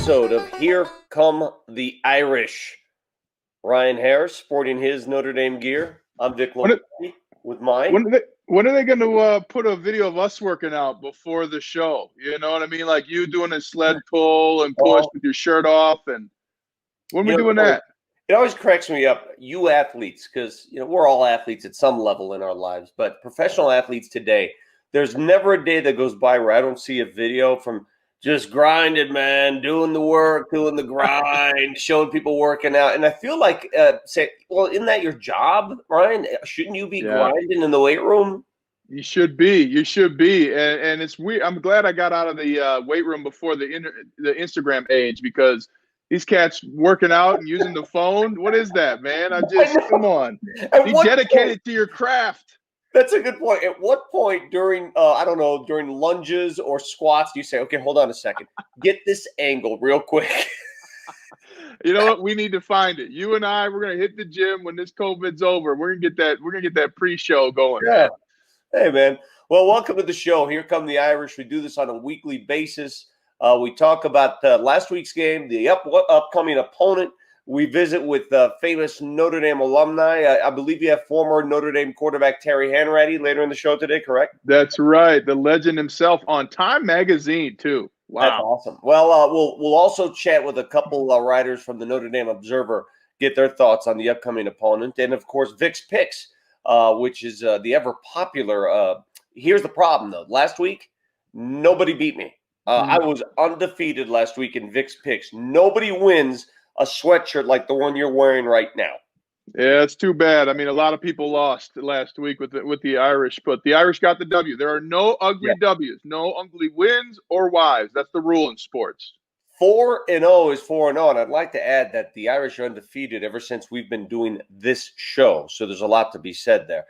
episode of Here Come the Irish. Ryan Harris sporting his Notre Dame gear. I'm Vic Lombardi with mine. When are they going to put a video of us working out before the show? You know what I mean? Like you doing a sled pull and push with your shirt off. And when are we doing that? It always cracks me up, you athletes, because we're all athletes at some level in our lives, but professional athletes today, there's never a day that goes by where I don't see a video from just grinding, man, doing the work, doing the grind, showing people working out. And I feel like, isn't that your job, Ryan? Shouldn't you be grinding in the weight room? You should be. You should be. And it's weird. I'm glad I got out of the weight room before the Instagram age, because these cats working out and using the phone. What is that, man? Come on. Be dedicated to your craft. That's a good point. At what point during lunges or squats do you say, okay, hold on a second, get this angle real quick? You know what? We need to find it. You and I, we're gonna hit the gym when this COVID's over. We're gonna get that pre-show going. Yeah. Hey, man. Well, welcome to the show. Here come the Irish. We do this on a weekly basis. We talk about last week's game, the upcoming opponent. We visit with famous Notre Dame alumni. I believe you have former Notre Dame quarterback Terry Hanratty later in the show today, correct? That's right. The legend himself on Time Magazine, too. Wow. That's awesome. Well, we'll also chat with a couple writers from the Notre Dame Observer, get their thoughts on the upcoming opponent. And, of course, Vic's Picks, which is the ever-popular. Here's the problem, though. Last week, nobody beat me. I was undefeated last week in Vic's Picks. Nobody wins a sweatshirt like the one you're wearing right now. Yeah, it's too bad. I mean, a lot of people lost last week with the Irish, but the Irish got the W. There are no ugly W's, no ugly wins or Y's. That's the rule in sports. 4-0 is 4-0, and I'd like to add that the Irish are undefeated ever since we've been doing this show, so there's a lot to be said there.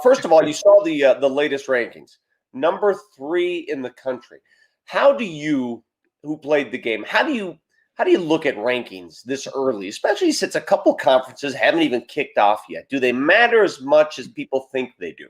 First of all, you saw the latest rankings. Number 3 in the country. How do you, who played the game, how do you look at rankings this early, especially since a couple conferences haven't even kicked off yet? Do they matter as much as people think they do?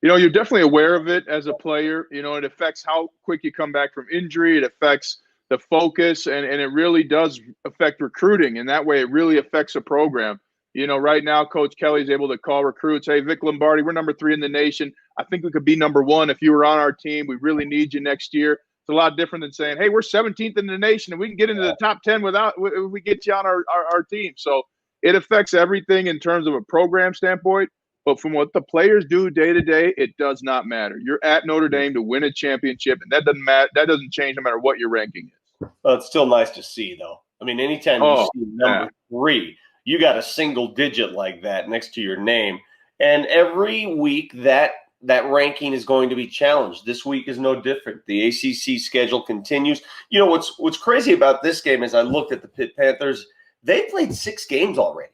You're definitely aware of it as a player. It affects how quick you come back from injury. It affects the focus, and it really does affect recruiting. And that way it really affects a program. Right now, Coach Kelly is able to call recruits. Hey, Vic Lombardi, we're number 3 in the nation. I think we could be number 1 if you were on our team. We really need you next year. It's a lot different than saying, hey, we're 17th in the nation and we can get into the top 10 if we get you on our team. So it affects everything in terms of a program standpoint. But from what the players do day to day, it does not matter. You're at Notre Dame to win a championship, and that doesn't matter. That doesn't change no matter what your ranking is. Well, it's still nice to see, though. I mean, anytime you see number 3, you got a single digit like that next to your name. And every week that ranking is going to be challenged. This week is no different. The ACC schedule continues. What's crazy about this game is I looked at the Pitt Panthers. They played 6 games already.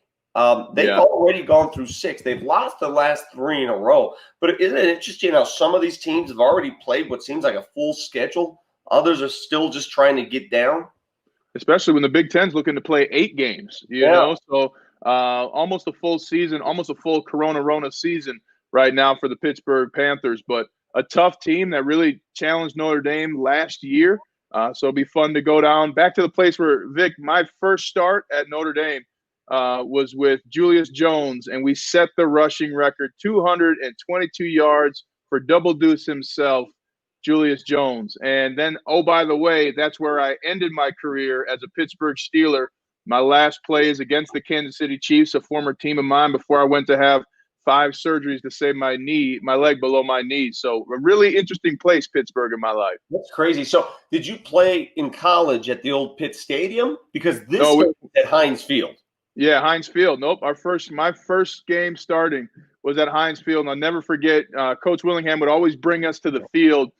They've already gone through 6. They've lost the last 3 in a row. But isn't it interesting how some of these teams have already played what seems like a full schedule? Others are still just trying to get down. Especially when the Big Ten's looking to play 8 games, you know? So almost a full season, almost a full Corona season right now for the Pittsburgh Panthers, but a tough team that really challenged Notre Dame last year. So it'll be fun to go down back to the place where, Vic, my first start at Notre Dame was with Julius Jones, and we set the rushing record, 222 yards for Double Deuce himself, Julius Jones. And then, oh, by the way, that's where I ended my career as a Pittsburgh Steeler. My last play is against the Kansas City Chiefs, a former team of mine, before I went to have 5 surgeries to save my leg below my knee. So a really interesting place, Pittsburgh, in my life. That's crazy. So did you play in college at the old Pitt Stadium? Because this is at Heinz Field. Yeah, Heinz Field. Nope. My first game starting was at Heinz Field. And I'll never forget, Coach Willingham would always bring us to the field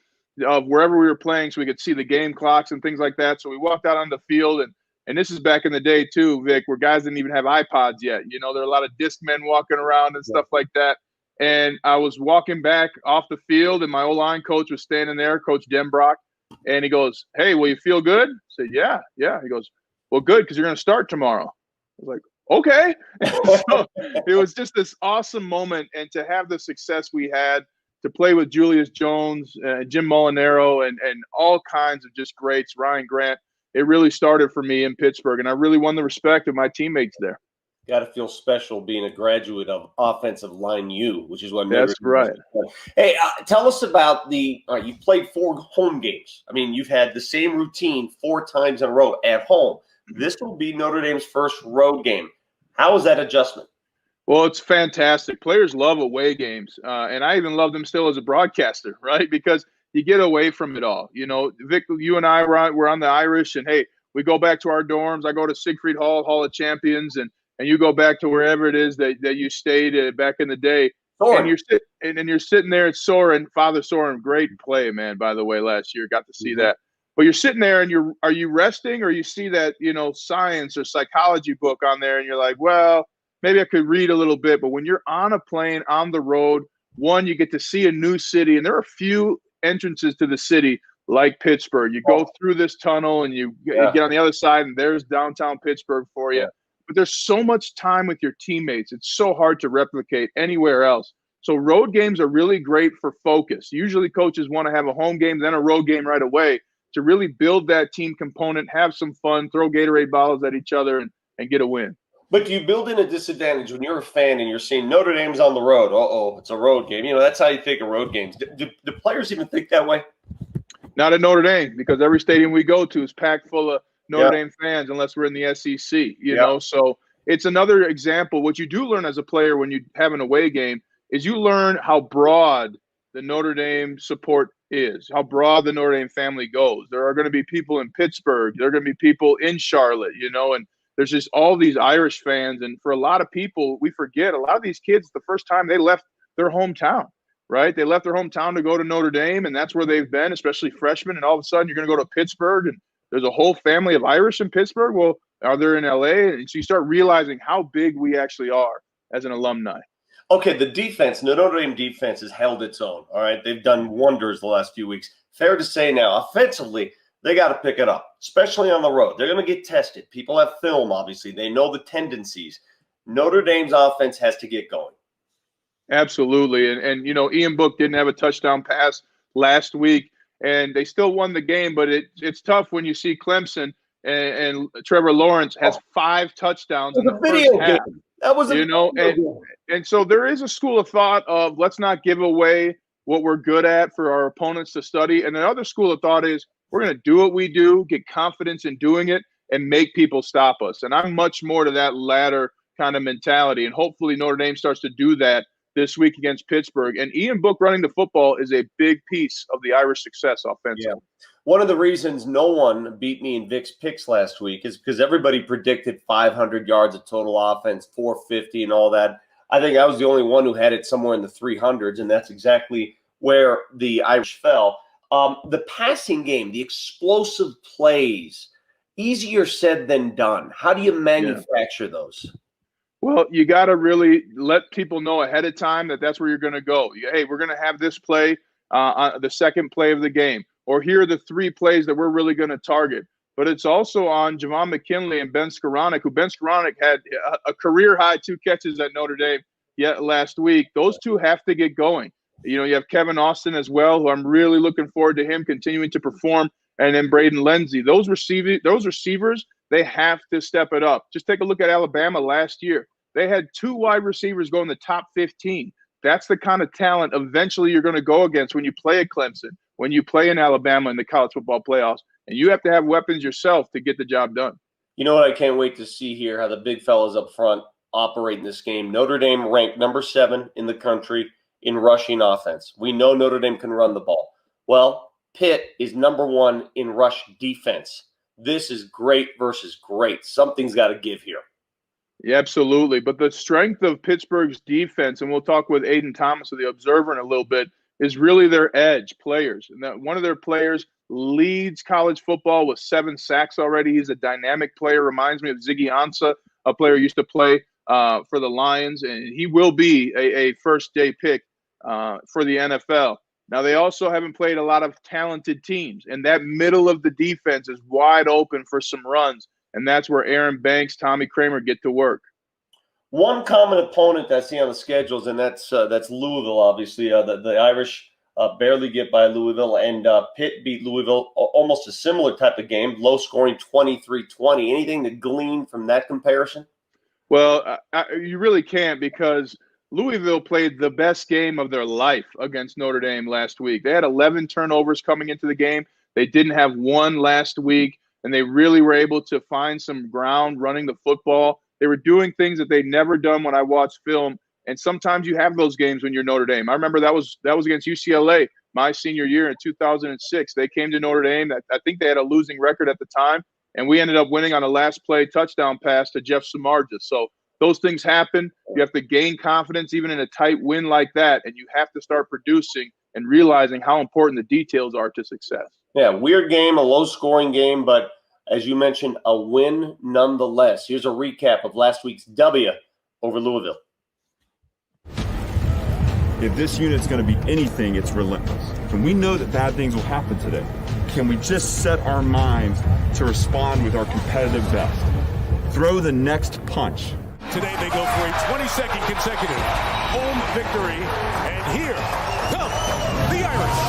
of wherever we were playing so we could see the game clocks and things like that. So we walked out on the field, and this is back in the day too, Vic, where guys didn't even have iPods yet. There are a lot of disc men walking around and stuff like that. And I was walking back off the field, and my O-line coach was standing there, Coach Denbrock, and he goes, "Hey, will you feel good?" I said, Yeah. He goes, "Well, good, because you're going to start tomorrow." I was like, okay. So it was just this awesome moment, and to have the success we had, to play with Julius Jones, Jim Molinaro, and all kinds of just greats, Ryan Grant. it really started for me in Pittsburgh, and I really won the respect of my teammates there. Got to feel special being a graduate of Offensive Line U, which is what That's right. Hey, tell us about you've played 4 home games. I mean, you've had the same routine 4 times in a row at home. This will be Notre Dame's first road game. How is that adjustment? Well, it's fantastic. Players love away games, and I even love them still as a broadcaster, right? Because you get away from it all. You know, Vic, you and I were on the Irish, and hey, we go back to our dorms. I go to Siegfried Hall of Champions, and you go back to wherever it is that you stayed back in the day. Soren. And you're sitting there at Soren, Father Soren, great play, man, by the way, last year. Got to see that. But you're sitting there and are you resting, or you see that, science or psychology book on there and you're like, well, maybe I could read a little bit. But when you're on a plane, on the road, one, you get to see a new city, and there are a few entrances to the city like Pittsburgh. You go through this tunnel and you get on the other side, and there's downtown Pittsburgh for you. Yeah. But there's so much time with your teammates. It's so hard to replicate anywhere else. So road games are really great for focus. Usually coaches want to have a home game, then a road game right away to really build that team component, have some fun, throw Gatorade bottles at each other, and get a win. But do you build in a disadvantage when you're a fan and you're seeing Notre Dame's on the road? It's a road game. That's how you think of road games. Do players even think that way? Not at Notre Dame, because every stadium we go to is packed full of Notre Dame fans, unless we're in the SEC, you know. So it's another example. What you do learn as a player when you have an away game is you learn how broad the Notre Dame support is, how broad the Notre Dame family goes. There are going to be people in Pittsburgh. There are going to be people in Charlotte, and there's just all these Irish fans. And for a lot of people, we forget, a lot of these kids, the first time they left their hometown, right? They left their hometown to go to Notre Dame, and that's where they've been, especially freshmen. And all of a sudden, you're going to go to Pittsburgh, and there's a whole family of Irish in Pittsburgh. Well, are they in LA? And so you start realizing how big we actually are as an alumni. Okay, the Notre Dame defense has held its own. All right, they've done wonders the last few weeks. Fair to say now, offensively, they got to pick it up, especially on the road. They're going to get tested. People have film, obviously. They know the tendencies. Notre Dame's offense has to get going. Absolutely. And Ian Book didn't have a touchdown pass last week, and they still won the game. But it's tough when you see Clemson and Trevor Lawrence has 5 touchdowns in the first half. That was and so there is a school of thought of let's not give away what we're good at for our opponents to study. And another school of thought is we're going to do what we do, get confidence in doing it, and make people stop us. And I'm much more to that latter kind of mentality. And hopefully Notre Dame starts to do that this week against Pittsburgh. And Ian Book running the football is a big piece of the Irish success offensively. Yeah. One of the reasons no one beat me in Vic's picks last week is because everybody predicted 500 yards of total offense, 450 and all that. I think I was the only one who had it somewhere in the 300s, and that's exactly where the Irish fell. The passing game, the explosive plays, easier said than done. How do you manufacture those? Well, you got to really let people know ahead of time that that's where you're going to go. Hey, we're going to have this play on the second play of the game, or here are the 3 plays that we're really going to target. But it's also on Javon McKinley and Ben Skoranek, who Ben Skoranek had a career-high 2 catches at Notre Dame last week. Those 2 have to get going. You have Kevin Austin as well, who I'm really looking forward to him continuing to perform, and then Braden Lenzy. Those receivers, they have to step it up. Just take a look at Alabama last year. They had 2 wide receivers go in the top 15. That's the kind of talent eventually you're going to go against when you play at Clemson, when you play in Alabama in the college football playoffs. And you have to have weapons yourself to get the job done. You know what I can't wait to see here, how the big fellas up front operate in this game. Notre Dame ranked number 7 in the country in rushing offense. We know Notre Dame can run the ball. Well, Pitt is number 1 in rush defense. This is great versus great. Something's got to give here. Yeah, absolutely. But the strength of Pittsburgh's defense, and we'll talk with Aiden Thomas of the Observer in a little bit, is really their edge players. And that one of their players leads college football with 7 sacks already. He's a dynamic player. Reminds me of Ziggy Ansah, a player who used to play for the Lions, and he will be a first-day pick for the NFL. Now, they also haven't played a lot of talented teams, and that middle of the defense is wide open for some runs, and that's where Aaron Banks, Tommy Kramer get to work. One common opponent I see on the schedules, and that's Louisville, obviously. The Irish barely get by Louisville, and Pitt beat Louisville, almost a similar type of game, low scoring 23-20. Anything to glean from that comparison? Well, you really can't, because Louisville played the best game of their life against Notre Dame last week. They had 11 turnovers coming into the game. They didn't have one last week, and they really were able to find some ground running the football. They were doing things that they'd never done when I watched film. And sometimes you have those games when you're Notre Dame. I remember that was against UCLA my senior year in 2006. They came to Notre Dame. I think they had a losing record at the time, and we ended up winning on a last play touchdown pass to Jeff Samardzija. So those things happen. You have to gain confidence even in a tight win like that, and you have to start producing and realizing how important the details are to success. Yeah, weird game, a low-scoring game, but as you mentioned, a win nonetheless. Here's a recap of last week's W over Louisville. If this unit's going to be anything, it's relentless. And we know that bad things will happen today. Can we just set our minds to respond with our competitive best? Throw the next punch. Today they go for a 22nd consecutive home victory. And here come the Irish.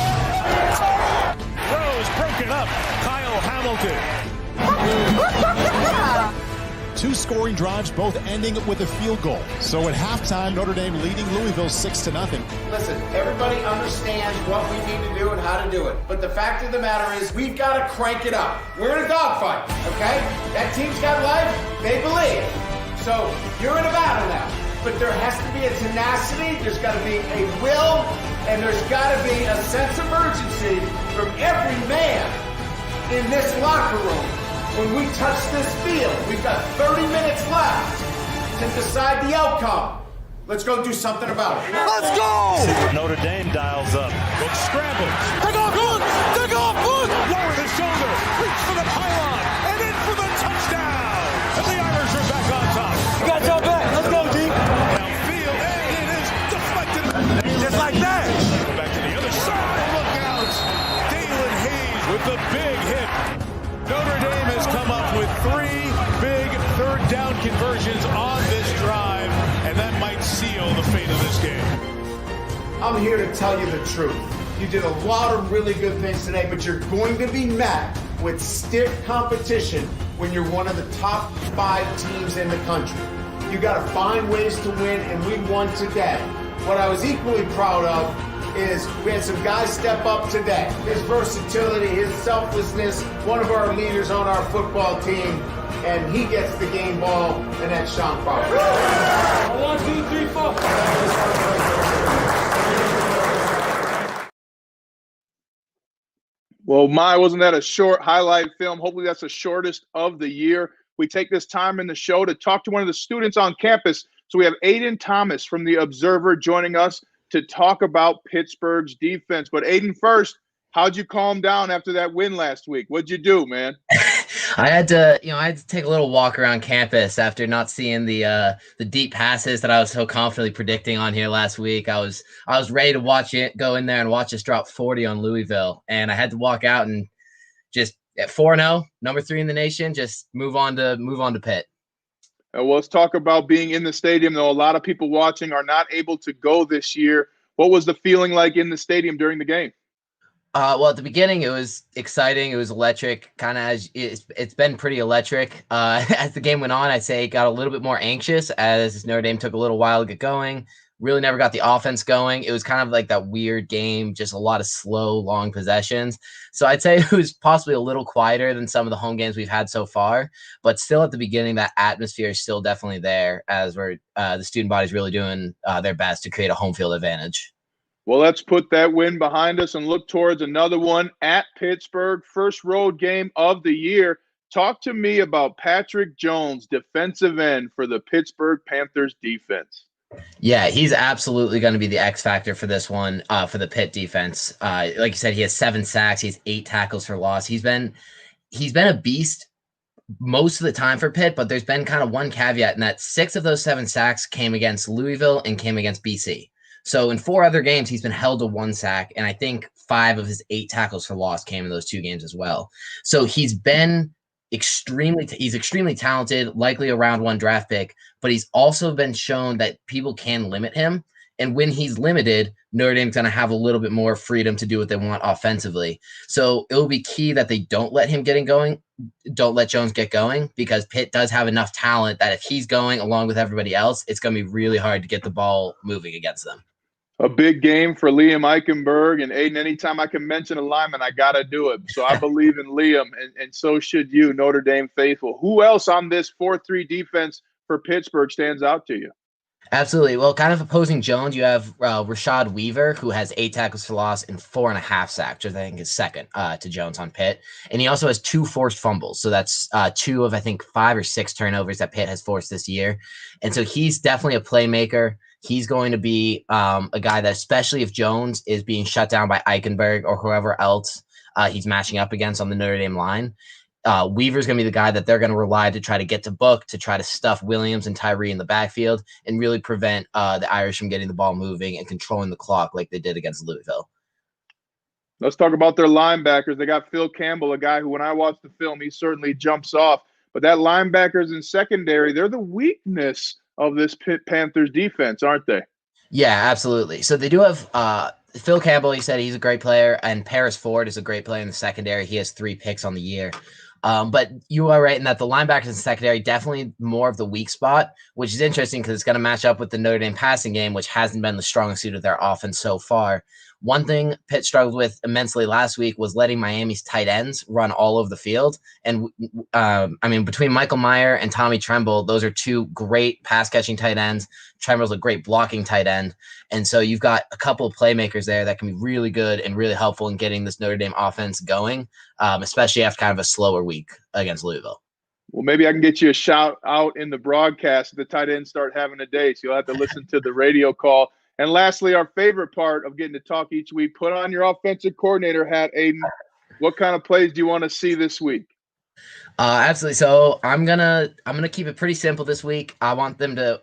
Throws broken up. Kyle Hamilton. 2 scoring drives, both ending with a field goal. So at halftime, Notre Dame leading Louisville 6-0. Listen, everybody understands what we need to do and how to do it. But the fact of the matter is, we've got to crank it up. We're in a dogfight, okay? That team's got life. They believe. So you're in a battle now. But there has to be a tenacity. There's got to be a will. And there's got to be a sense of urgency from every man in this locker room. When we touch this field, we've got 30 minutes left to decide the outcome. Let's go do something about it. Let's go! Notre Dame dials up. Looks scrambles. Take off, look! Take off, look! Lower the shoulder. Reach for the pylon. And in for the touchdown. And the Irish are back on top. You got your back. Let's go, D. Downfield. And it is deflected. Just like that. Go back to the other side. Look out. Dalen Hayes with the big hit. Notre Dame has come up with 3 big third down conversions on this drive, and that might seal the fate of this game. I'm here to tell you the truth. You did a lot of really good things today, but you're going to be met with stiff competition when you're one of the top 5 teams in the country. You got to find ways to win, and we won today. What I was equally proud of is we had some guys step up today. His versatility, his selflessness, one of our leaders on our football team, and he gets the game ball, and that's Sean Crawford. 1, 2, 3, 4. Well, wasn't that a short highlight film? Hopefully that's the shortest of the year. We take this time in the show to talk to one of the students on campus. So we have Aiden Thomas from the Observer joining us to talk about Pittsburgh's defense. But Aiden, first, how'd you calm down after that win last week? What'd you do, man? I had to take a little walk around campus after not seeing the deep passes that I was so confidently predicting on here last week. I was ready to go in there and watch us drop 40 on Louisville, and I had to walk out and just at 4-0, number 3 in the nation, just move on to Pitt. Well, let's talk about being in the stadium, though. A lot of people watching are not able to go this year. What was the feeling like in the stadium during the game? Well, at the beginning, it was exciting. It was electric, kind of as it's been pretty electric. As the game went on, I'd say it got a little bit more anxious as Notre Dame took a little while to get going. Really never got the offense going. It was kind of like that weird game, just a lot of slow, long possessions. So I'd say it was possibly a little quieter than some of the home games we've had so far. But still at the beginning, that atmosphere is still definitely there as we're the student body's really doing their best to create a home field advantage. Well, let's put that win behind us and look towards another one at Pittsburgh, first road game of the year. Talk to me about Patrick Jones, defensive end for the Pittsburgh Panthers defense. Yeah, he's absolutely going to be the X factor for this one, for the Pitt defense. Like you said, he has 7 sacks. He has 8 tackles for loss. He's been a beast most of the time for Pitt, but there's been kind of one caveat in that 6 of those 7 sacks came against Louisville and came against BC. So in 4 other games, he's been held to 1 sack, and I think 5 of his 8 tackles for loss came in those 2 games as well. So he's extremely talented, likely a round 1 draft pick, but he's also been shown that people can limit him. And when he's limited, Notre Dame's going to have a little bit more freedom to do what they want offensively. So it will be key that they don't let him don't let Jones get going, because Pitt does have enough talent that if he's going along with everybody else, it's going to be really hard to get the ball moving against them. A big game for Liam Eichenberg. And Aiden, anytime I can mention a lineman, I got to do it. So I believe in Liam, and so should you, Notre Dame faithful. Who else on this 4-3 defense for Pittsburgh stands out to you? Absolutely. Well, kind of opposing Jones, you have Rashad Weaver, who has 8 tackles for loss and 4.5 sacks, which I think is second to Jones on Pitt. And he also has 2 forced fumbles. So that's 2 of, I think, 5 or 6 turnovers that Pitt has forced this year. And so he's definitely a playmaker. He's going to be a guy that, especially if Jones is being shut down by Eichenberg or whoever else he's matching up against on the Notre Dame line, Weaver's going to be the guy that they're going to rely to try to get to Book, to try to stuff Williams and Tyree in the backfield and really prevent the Irish from getting the ball moving and controlling the clock like they did against Louisville. Let's talk about their linebackers. They got Phil Campbell, a guy who, when I watch the film, he certainly jumps off. But that linebackers and secondary, they're the weakness of this Pitt Panthers defense, aren't they? Yeah, absolutely. So they do have Phil Campbell. He said he's a great player, and Paris Ford is a great player in the secondary. He has 3 picks on the year. But you are right in that the linebackers and secondary definitely more of the weak spot, which is interesting because it's going to match up with the Notre Dame passing game, which hasn't been the strongest suit of their offense so far. One thing Pitt struggled with immensely last week was letting Miami's tight ends run all over the field. And between Michael Meyer and Tommy Tremble, those are 2 great pass-catching tight ends. Tremble's a great blocking tight end. And so you've got a couple of playmakers there that can be really good and really helpful in getting this Notre Dame offense going, especially after kind of a slower week against Louisville. Well, maybe I can get you a shout out in the broadcast if the tight ends start having a day. So you'll have to listen to the radio call. And lastly, our favorite part of getting to talk each week, put on your offensive coordinator hat, Aiden. What kind of plays do you want to see this week? Absolutely. So I'm gonna keep it pretty simple this week. I want them to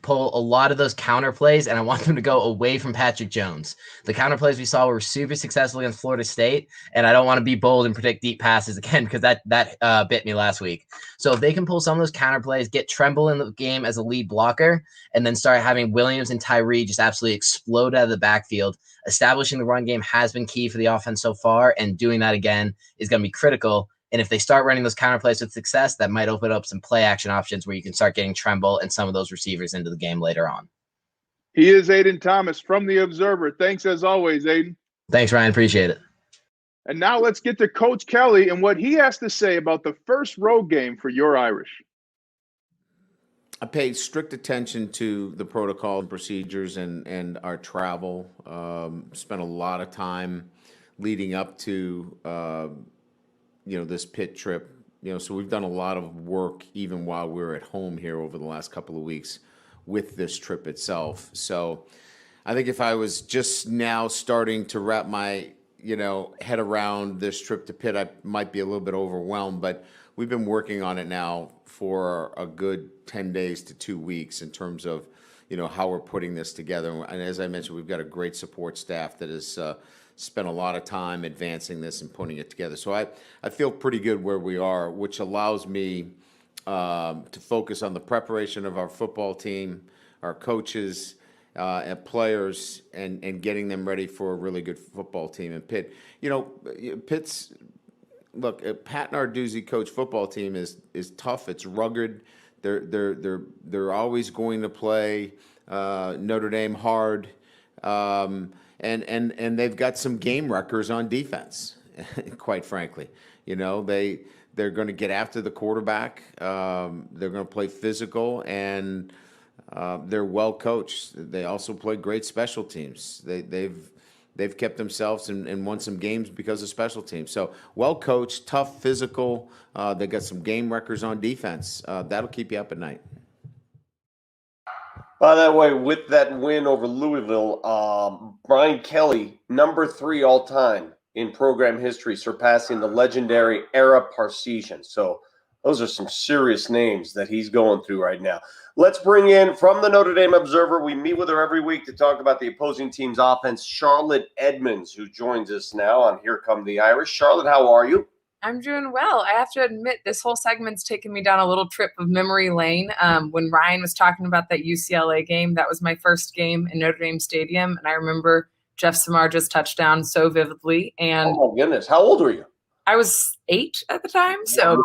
pull a lot of those counter plays, and I want them to go away from Patrick Jones. The counter plays we saw were super successful against Florida State, and I don't want to be bold and predict deep passes again because that bit me last week. So if they can pull some of those counter plays, get Tremble in the game as a lead blocker, and then start having Williams and Tyree just absolutely explode out of the backfield, establishing the run game has been key for the offense so far, and doing that again is going to be critical. And if they start running those counter plays with success, that might open up some play action options where you can start getting Tremble and some of those receivers into the game later on. He is Aiden Thomas from The Observer. Thanks as always, Aiden. Thanks, Ryan. Appreciate it. And now let's get to Coach Kelly and what he has to say about the first road game for your Irish. I paid strict attention to the protocol and procedures and our travel. Spent a lot of time leading up to this Pitt trip, so we've done a lot of work even while we're at home here over the last couple of weeks with this trip itself. So I think if I was just now starting to wrap my, head around this trip to Pitt, I might be a little bit overwhelmed, but we've been working on it now for a good 10 days to 2 weeks in terms of, how we're putting this together. And as I mentioned, we've got a great support staff that is, spent a lot of time advancing this and putting it together. So I feel pretty good where we are, which allows me to focus on the preparation of our football team, our coaches, and players, and getting them ready for a really good football team. And Pitt, Pitt's, look, Pat Narduzzi coach football team is tough. It's rugged. They're always going to play Notre Dame hard. And they've got some game wreckers on defense, quite frankly. They're going to get after the quarterback. They're going to play physical, and they're well coached. They also play great special teams. They've kept themselves and won some games because of special teams. So well coached, tough, physical. They got some game wreckers on defense. That'll keep you up at night. By that way, with that win over Louisville, Brian Kelly, number 3 all-time in program history, surpassing the legendary Ara Parseghian. So those are some serious names that he's going through right now. Let's bring in, from the Notre Dame Observer, we meet with her every week to talk about the opposing team's offense, Charlotte Edmonds, who joins us now on Here Come the Irish. Charlotte, how are you? I'm doing well. I have to admit, this whole segment's taken me down a little trip of memory lane. When Ryan was talking about that UCLA game, that was my first game in Notre Dame Stadium, and I remember Jeff Samardzij's touchdown so vividly. And oh my goodness, how old were you? I was 8 at the time, so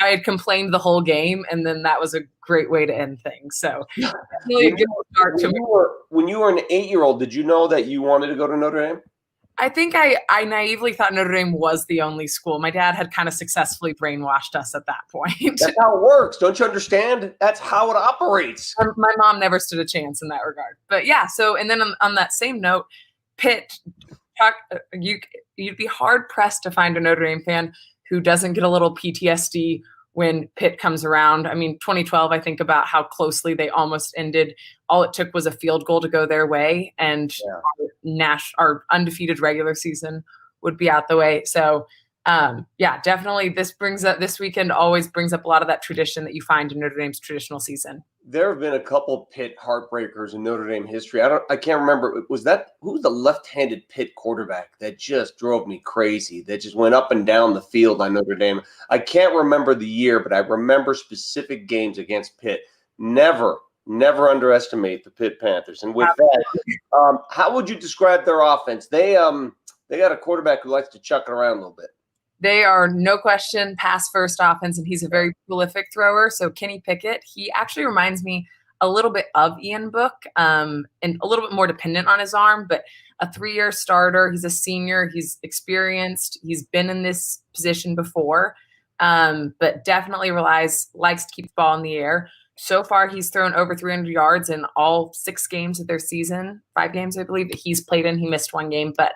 I had complained the whole game, and then that was a great way to end things. So really a good start to me. When you were an 8-year-old, did you know that you wanted to go to Notre Dame? I think I naively thought Notre Dame was the only school. My dad had kind of successfully brainwashed us at that point. That's how it works. Don't you understand? That's how it operates. My mom never stood a chance in that regard. But yeah, so and then on that same note, Pitt, you'd be hard pressed to find a Notre Dame fan who doesn't get a little PTSD when Pitt comes around. I mean, 2012, I think about how closely they almost ended. All it took was a field goal to go their way, and our undefeated regular season would be out the way. So, definitely this weekend always brings up a lot of that tradition that you find in Notre Dame's traditional season. There have been a couple Pitt heartbreakers in Notre Dame history. I can't remember. Who was the left-handed Pitt quarterback that just drove me crazy? That just went up and down the field on Notre Dame. I can't remember the year, but I remember specific games against Pitt. Never underestimate the Pitt Panthers. And with that, how would you describe their offense? They got a quarterback who likes to chuck it around a little bit. They are, no question, pass-first offense, and he's a very prolific thrower. So Kenny Pickett, he actually reminds me a little bit of Ian Book, and a little bit more dependent on his arm, but a 3-year starter. He's a senior. He's experienced. He's been in this position before, but definitely likes to keep the ball in the air. So far, he's thrown over 300 yards in all 6 games of their season, 5 games, I believe, that he's played in. He missed 1 game, but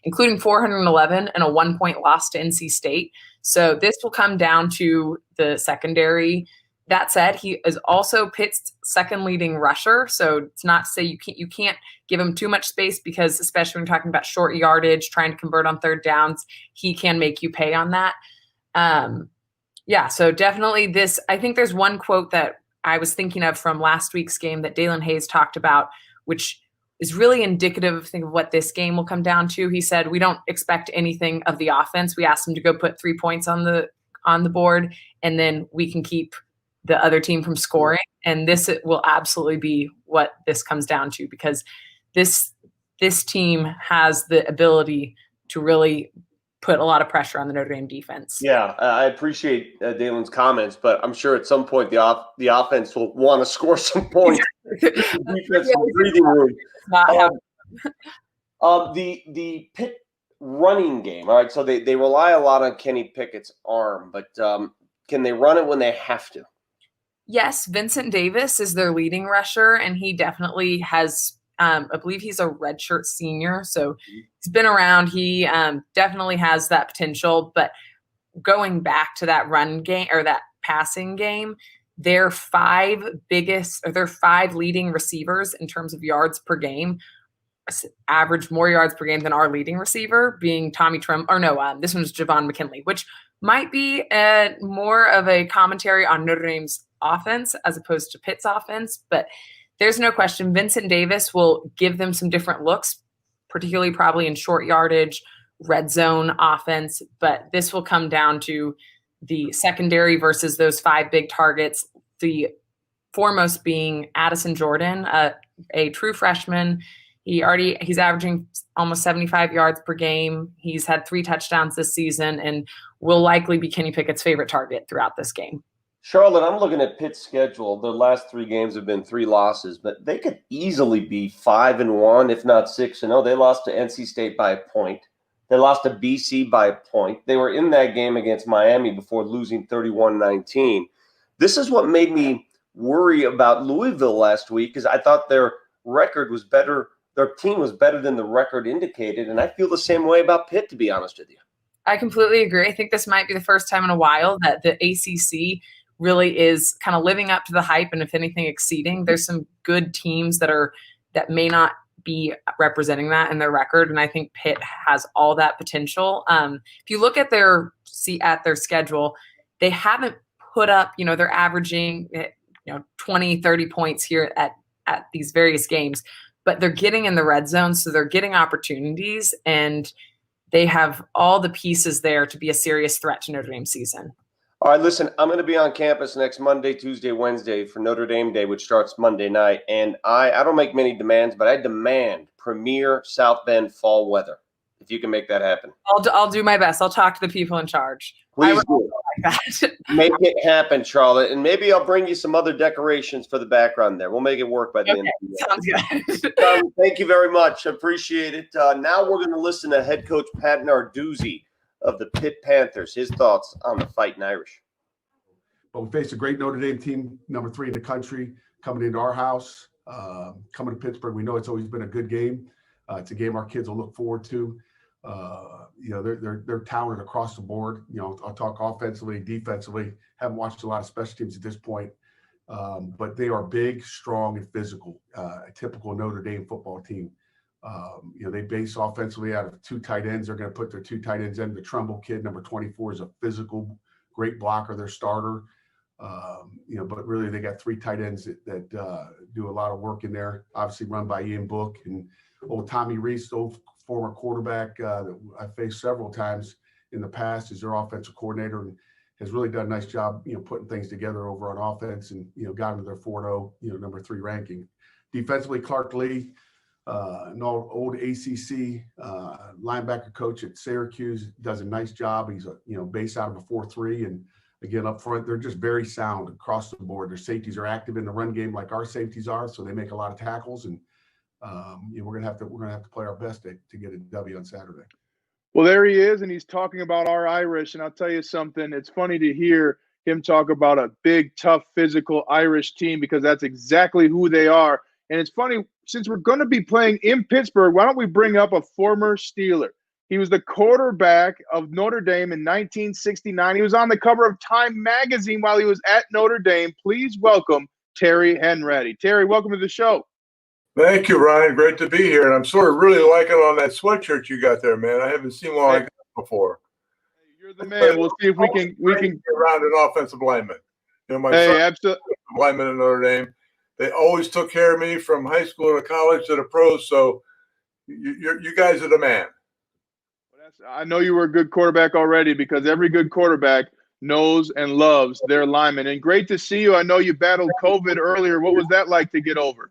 including 411 and a 1-point loss to NC State. So this will come down to the secondary. That said, he is also Pitt's second leading rusher. So it's not to say you can't give him too much space, because especially when you're talking about short yardage, trying to convert on third downs, he can make you pay on that. So definitely this. I think there's one quote that I was thinking of from last week's game that Dalen Hayes talked about, which is really indicative of what this game will come down to. He said, "We don't expect anything of the offense. We asked them to go put 3 points on the board, and then we can keep the other team from scoring." And this will absolutely be what this comes down to, because this team has the ability to really put a lot of pressure on the Notre Dame defense. Yeah, I appreciate Dalen's comments, but I'm sure at some point the offense will want to score some points. Defense some breathing room. The Pitt running game. All right, so they rely a lot on Kenny Pickett's arm, but can they run it when they have to? Yes, Vincent Davis is their leading rusher, and he definitely has. I believe he's a redshirt senior, so he's been around. He definitely has that potential. But going back to that run game or that passing game, their 5 leading receivers in terms of yards per game average more yards per game than our leading receiver, being Tommy Trim. Or no, this one's Javon McKinley, which might be more of a commentary on Notre Dame's offense as opposed to Pitt's offense, but there's no question Vincent Davis will give them some different looks, particularly probably in short yardage, red zone offense. But this will come down to the secondary versus those 5 big targets, the foremost being Addison Jordan, a true freshman. He's averaging almost 75 yards per game. He's had 3 touchdowns this season and will likely be Kenny Pickett's favorite target throughout this game. Charlotte, I'm looking at Pitt's schedule. Their last 3 games have been 3 losses, but they could easily be 5-1, if not 6-0. They lost to NC State by a point. They lost to BC by a point. They were in that game against Miami before losing 31-19. This is what made me worry about Louisville last week, because I thought their record was better. Their team was better than the record indicated, and I feel the same way about Pitt, to be honest with you. I completely agree. I think this might be the first time in a while that the ACC really is kind of living up to the hype, and if anything, exceeding. There's some good teams that may not be representing that in their record, and I think Pitt has all that potential. If you look at their schedule, they haven't put up, they're averaging 20, 30 points here at these various games, but they're getting in the red zone, so they're getting opportunities, and they have all the pieces there to be a serious threat to Notre Dame season. All right, listen, I'm going to be on campus next Monday, Tuesday, Wednesday for Notre Dame Day, which starts Monday night. And I don't make many demands, but I demand premier South Bend fall weather, if you can make that happen. I'll do my best. I'll talk to the people in charge. Please do. Like that. Make it happen, Charlotte. And maybe I'll bring you some other decorations for the background there. We'll make it work by the end of the year. Sounds good. Thank you very much. Appreciate it. Now we're going to listen to head coach Pat Narduzzi of the Pitt Panthers. His thoughts on the Fighting Irish. But we faced a great Notre Dame team, number 3 in the country, coming into our house, coming to Pittsburgh. We know it's always been a good game. It's a game our kids will look forward to. They're talented across the board. I'll talk offensively, defensively. Haven't watched a lot of special teams at this point, but they are big, strong, and physical. A typical Notre Dame football team. They base offensively out of 2 tight ends. They're going to put their 2 tight ends in. The Trumbull kid, number 24, is a physical, great blocker. Their starter. But really they got 3 tight ends that do a lot of work in there. Obviously run by Ian Book and old Tommy Reese, old former quarterback that I faced several times in the past, is their offensive coordinator and has really done a nice job, putting things together over on offense and, got into their 4-0, number 3 ranking. Defensively, Clark Lee, an old ACC linebacker coach at Syracuse, does a nice job. He's based out of a 4-3, and again up front they're just very sound across the board. Their safeties are active in the run game like our safeties are, so they make a lot of tackles, and we're gonna have to play our best to get a W on Saturday. Well, there he is, and he's talking about our Irish. And I'll tell you something, it's funny to hear him talk about a big, tough, physical Irish team, because that's exactly who they are. And it's funny, since we're going to be playing in Pittsburgh, why don't we bring up a former Steeler? He was the quarterback of Notre Dame in 1969. He was on the cover of Time magazine while he was at Notre Dame. Please welcome Terry Henratty. Terry, welcome to the show. Thank you, Ryan. Great to be here. And I'm sort of really liking on that sweatshirt you got there, man. I haven't seen one like that before. Hey, you're the man. We'll see if we can get around an offensive lineman. My son, absolutely, lineman in Notre Dame. They always took care of me from high school to college to the pros. So you guys are the man. I know you were a good quarterback already, because every good quarterback knows and loves their linemen. And great to see you. I know you battled COVID earlier. What was that like to get over?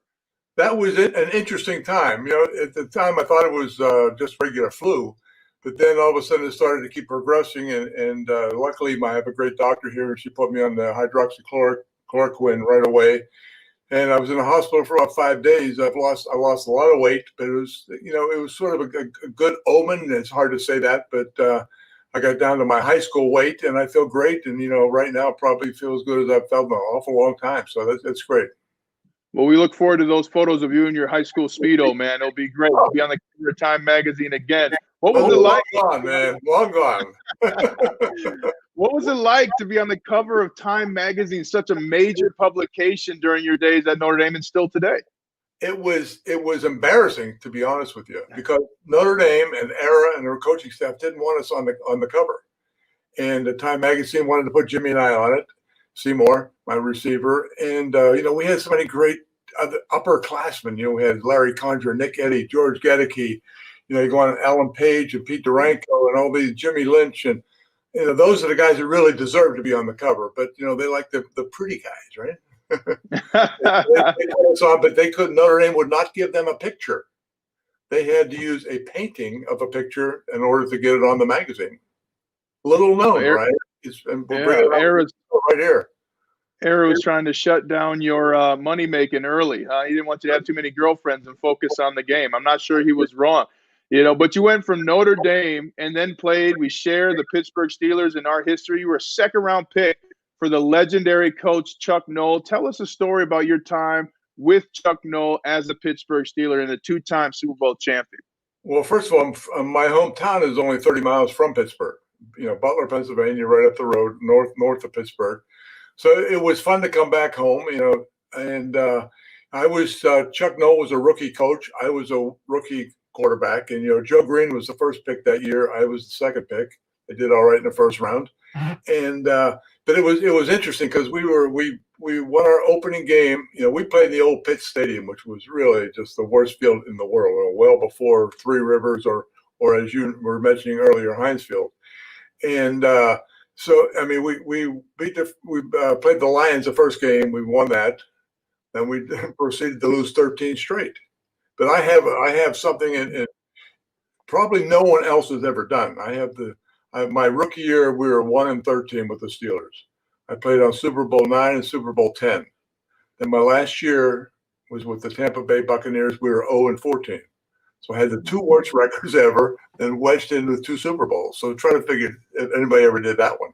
That was an interesting time. At the time I thought it was just regular flu, but then all of a sudden it started to keep progressing. And luckily I have a great doctor here, and she put me on the hydroxychloroquine right away. And I was in the hospital for about 5 days. I lost a lot of weight, but it was, it was sort of a good omen. It's hard to say that, but I got down to my high school weight, and I feel great. And, right now probably feel as good as I've felt in an awful long time. So that's great. Well, we look forward to those photos of you in your high school Speedo, man. It'll be great. We'll be on the cover of Time magazine again. What was it like? Long gone, man. Long gone. What was it like to be on the cover of Time magazine, such a major publication during your days at Notre Dame and still today? It was embarrassing, to be honest with you, because Notre Dame and Era and their coaching staff didn't want us on the cover. And the Time magazine wanted to put Jimmy and I on it, Seymour, my receiver. And, we had so many great upperclassmen. We had Larry Condra, Nick Eddy, George Gedeke. You go on Alan Page and Pete Duranko and all these, Jimmy Lynch. And, those are the guys that really deserve to be on the cover. But, they like the pretty guys, right? But they couldn't. Notre Dame would not give them a picture. They had to use a painting of a picture in order to get it on the magazine. Little known, right? Era's right here. Era was trying to shut down your money making early. He didn't want you to have too many girlfriends and focus on the game. I'm not sure he was wrong, but you went from Notre Dame and then played. We share the Pittsburgh Steelers in our history. You were a second-round pick for the legendary coach Chuck Noll. Tell us a story about your time with Chuck Noll as a Pittsburgh Steeler and a 2-time Super Bowl champion. Well, first of all, my hometown is only 30 miles from Pittsburgh. Butler, Pennsylvania, right up the road, north of Pittsburgh. So it was fun to come back home, and I was Chuck Noll was a rookie coach. I was a rookie quarterback, and Joe Green was the first pick that year. I was the second pick. I did all right in the first round, and but it was interesting because we won our opening game. We played in the old Pitt Stadium, which was really just the worst field in the world. Well before Three Rivers or or as you were mentioning earlier, Heinz Field. And so, I mean, we played the Lions the first game. We won that. Then we proceeded to lose 13 straight. But I have something in probably no one else has ever done. My rookie year, we were 1-13 with the Steelers. I played on Super Bowl 9 and Super Bowl 10. Then my last year was with the Tampa Bay Buccaneers. We were 0-14. So I had the 2 worst records ever and wedged in with 2 Super Bowls. So try to figure if anybody ever did that one.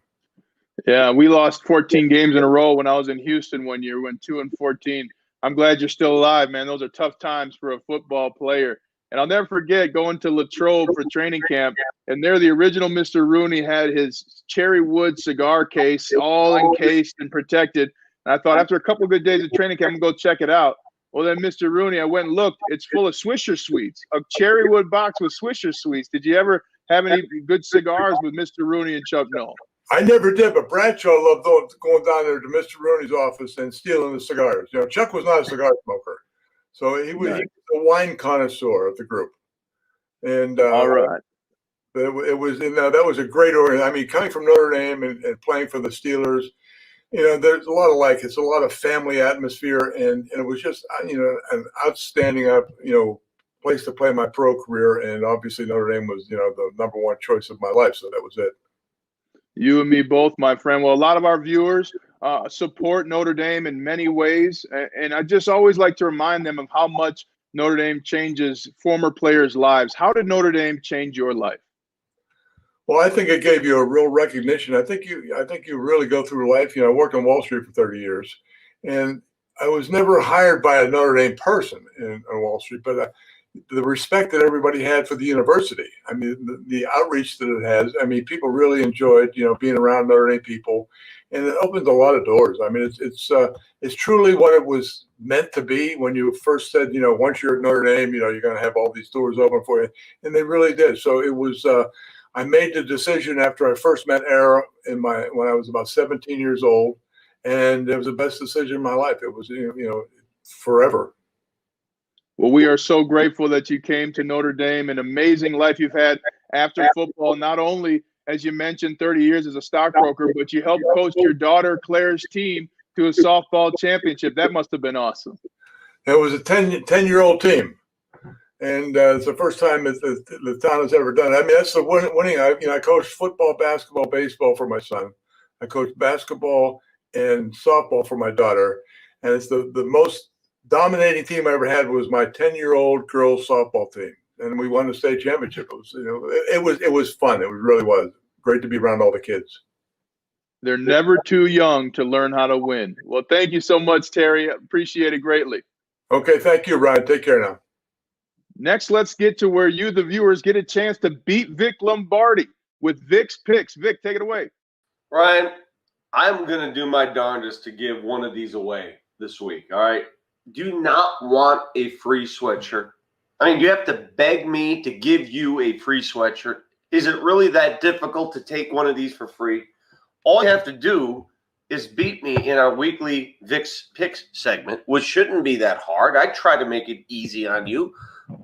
Yeah, we lost 14 games in a row when I was in Houston one year. We went 2-14. I'm glad you're still alive, man. Those are tough times for a football player. And I'll never forget going to Latrobe for training camp, and there the original Mr. Rooney had his cherry wood cigar case all encased and protected. And I thought after a couple of good days of training camp, I'm going to go check it out. Well, then Mr. Rooney, I went and looked. It's full of Swisher Sweets, a cherry wood box with Swisher Sweets. Did you ever have any good cigars with Mr. Rooney and Chuck Noll? I never did, but Bradshaw loved going down there to Mr. Rooney's office and stealing the cigars. You know, Chuck was not a cigar smoker, so he was the wine connoisseur of the group. And all right, it was that was a great order. I mean, coming from Notre Dame and playing for the Steelers, you know, there's a lot of it's a lot of family atmosphere, and it was just an outstanding place to play my pro career, and obviously Notre Dame was the number one choice of my life, so that was it. You and me both, my friend. Well, a lot of our viewers support Notre Dame in many ways, and I just always like to remind them of how much Notre Dame changes former players' lives. How did Notre Dame change your life? Well, I think it gave you a real recognition. I think you really go through life. You know, I worked on Wall Street for 30 years, and I was never hired by a Notre Dame person on Wall Street, but the respect that everybody had for the university. I mean, the outreach that it has. I mean, people really enjoyed, being around Notre Dame people, and it opens a lot of doors. I mean, it's truly what it was meant to be when you first said, once you're at Notre Dame, you're going to have all these doors open for you, and they really did. So it was. I made the decision after I first met Era when I was about 17 years old, and it was the best decision of my life. It was, forever. Well, we are so grateful that you came to Notre Dame. An amazing life you've had after football. Not only, as you mentioned, 30 years as a stockbroker, but you helped coach your daughter Claire's team to a softball championship. That must have been awesome. It was a 10-year-old team, and it's the first time the town has ever done it. I mean, that's the winning. I coached football, basketball, baseball for my son. I coached basketball and softball for my daughter, and it's the most dominating team I ever had was my 10-year-old girls softball team, and we won the state championship. It was fun. It really was great to be around all the kids. They're never too young to learn how to win. Well, thank you so much, Terry. Appreciate it greatly. Okay, thank you, Ryan. Take care now. Next, let's get to where you, the viewers, get a chance to beat Vic Lombardi with Vic's picks. Vic, take it away. Ryan, I'm going to do my darndest to give one of these away this week, all right? Do not want a free sweatshirt. I mean, do you have to beg me to give you a free sweatshirt? Is it really that difficult to take one of these for free? All you have to do is beat me in our weekly Vic's Picks segment, which shouldn't be that hard. I try to make it easy on you.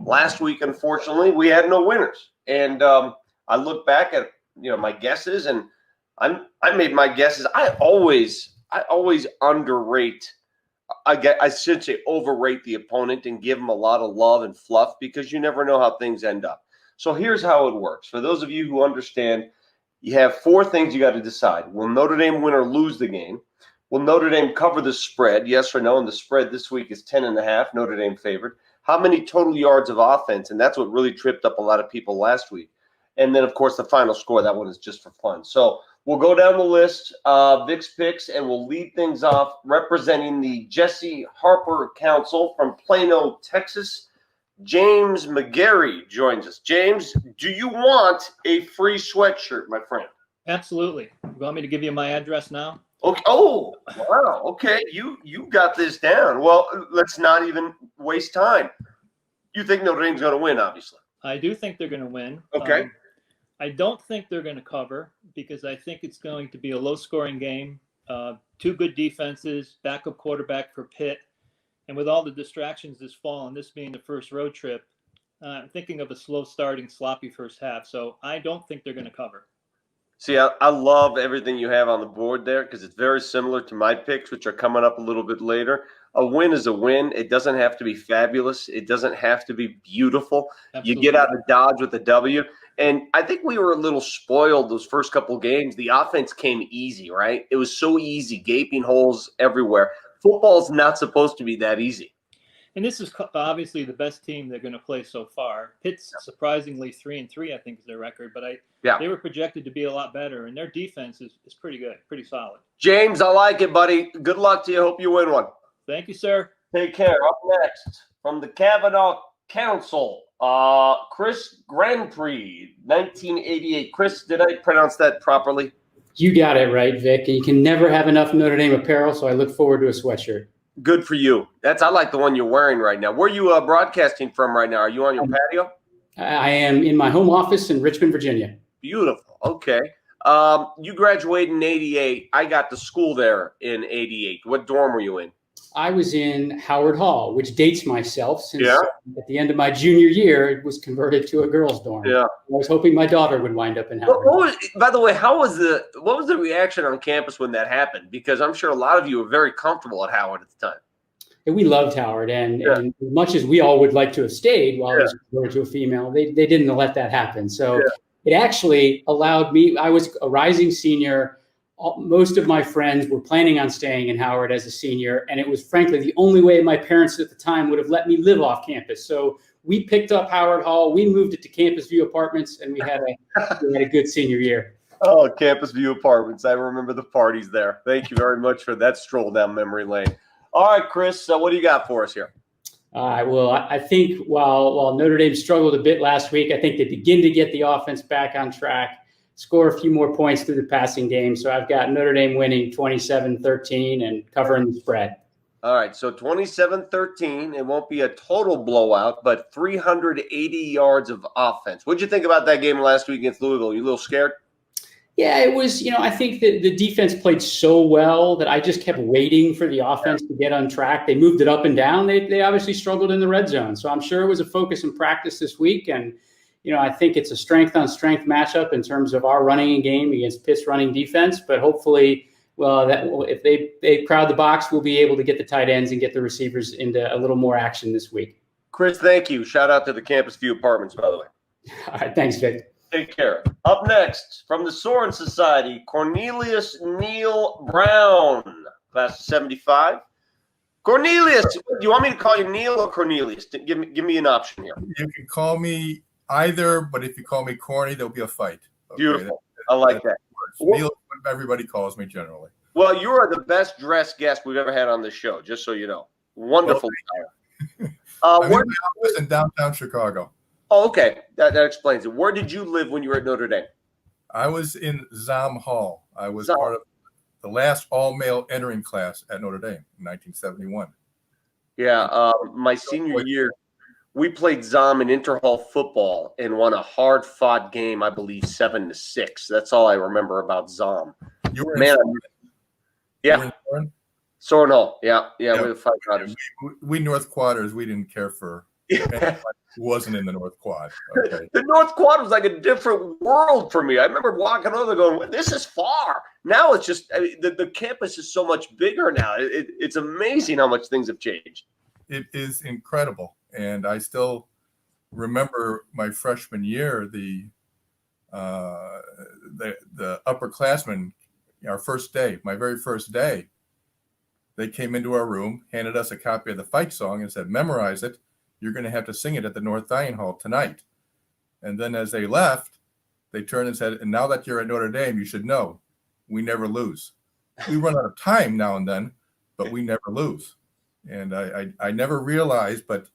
Last week, unfortunately, we had no winners. And I look back at my guesses, and I made my guesses. I always underrate. I should say overrate the opponent and give them a lot of love and fluff because you never know how things end up. So here's how it works. For those of you who understand, you have 4 things you got to decide. Will Notre Dame win or lose the game? Will Notre Dame cover the spread? Yes or no? And the spread this week is 10.5, Notre Dame favored. How many total yards of offense? And that's what really tripped up a lot of people last week. And then, of course, the final score. That one is just for fun. So we'll go down the list, Vic's Picks, and we'll lead things off representing the Jesse Harper Council from Plano, Texas. James McGarry joins us. James, do you want a free sweatshirt, my friend? Absolutely. You want me to give you my address now? Okay. Oh, wow. Okay, you got this down. Well, let's not even waste time. You think Notre Dame's going to win, obviously. I do think they're going to win. Okay. I don't think they're going to cover because I think it's going to be a low-scoring game. 2 good defenses, backup quarterback for Pitt. And with all the distractions this fall, and this being the first road trip, I'm thinking of a slow starting, sloppy first half. So I don't think they're going to cover. See, I love everything you have on the board there because it's very similar to my picks, which are coming up a little bit later. A win is a win. It doesn't have to be fabulous. It doesn't have to be beautiful. Absolutely. You get out of Dodge with a W. And I think we were a little spoiled those first couple games. The offense came easy, right? It was so easy, gaping holes everywhere. Football's not supposed to be that easy. And this is obviously the best team they're going to play so far. Pitt's surprisingly 3-3, I think, is their record. But they were projected to be a lot better, and their defense is pretty good, pretty solid. James, I like it, buddy. Good luck to you. Hope you win one. Thank you, sir. Take care. Up next, from the Kavanaugh Council, Chris Grand Prix, 1988. Chris, did I pronounce that properly? You got it right, Vic. You can never have enough Notre Dame apparel, so I look forward to a sweatshirt. Good for you. I like the one you're wearing right now. Where are you broadcasting from right now? Are you on your patio? I am in my home office in Richmond, Virginia. Beautiful. Okay. You graduated in 88. I got to school there in 88. What dorm were you in? I was in Howard Hall, which dates myself since at the end of my junior year, it was converted to a girls' dorm. Yeah. I was hoping my daughter would wind up in Howard. By the way, what was the reaction on campus when that happened? Because I'm sure a lot of you were very comfortable at Howard at the time. And we loved Howard, and as much as we all would like to have stayed while I was converted to a female, they didn't let that happen. So it actually allowed me. I was a rising senior. Most of my friends were planning on staying in Howard as a senior, and it was frankly the only way my parents at the time would have let me live off campus. So we picked up Howard Hall, we moved it to Campus View Apartments, and we had a good senior year. Oh, Campus View Apartments. I remember the parties there. Thank you very much for that stroll down memory lane. All right, Chris, what do you got for us here? Well, I think while Notre Dame struggled a bit last week, I think they begin to get the offense back on track, score a few more points through the passing game. So I've got Notre Dame winning 27-13 and covering the spread. All right, so 27-13. It won't be a total blowout, but 380 yards of offense. What'd you think about that game last week against Louisville? You a little scared? Yeah, it was, I think that the defense played so well that I just kept waiting for the offense to get on track. They moved it up and down. They obviously struggled in the red zone. So I'm sure it was a focus in practice this week. And, I think it's a strength-on-strength matchup in terms of our running game against Pitt's running defense. But hopefully, if they crowd the box, we'll be able to get the tight ends and get the receivers into a little more action this week. Chris, thank you. Shout out to the Campus View Apartments, by the way. All right, thanks, Vic. Take care. Up next, from the Soren Society, Cornelius Neil Brown, class of 75. Cornelius, do you want me to call you Neil or Cornelius? Give me an option here. You can call me either, but if you call me Corny, there'll be a fight. Okay? Beautiful. I like that. Neil is what everybody calls me generally. Well, you are the best dressed guest we've ever had on this show, just so you know. Wonderful. I'm in my office in downtown Chicago. Oh, okay. That explains it. Where did you live when you were at Notre Dame? I was in Zom Hall. I was part of the last all-male entering class at Notre Dame in 1971. Yeah, my senior year, we played Zom in inter-hall football and won a hard-fought game, I believe, 7-6. That's all I remember about Zom. You were in Soren Hall. Yeah, we're the Five Riders. We North Quaders, we didn't care for anybody who wasn't in the North Quad. Okay. The North Quad was like a different world for me. I remember walking over going, this is far. Now it's just, the campus is so much bigger now. It's amazing how much things have changed. It is incredible. And I still remember my freshman year, the upperclassmen, our first day, my very first day, they came into our room, handed us a copy of the fight song and said, memorize it. You're going to have to sing it at the North Dining Hall tonight. And then as they left, they turned and said, and now that you're at Notre Dame, you should know, we never lose. We run out of time now and then, but we never lose. And I never realized, but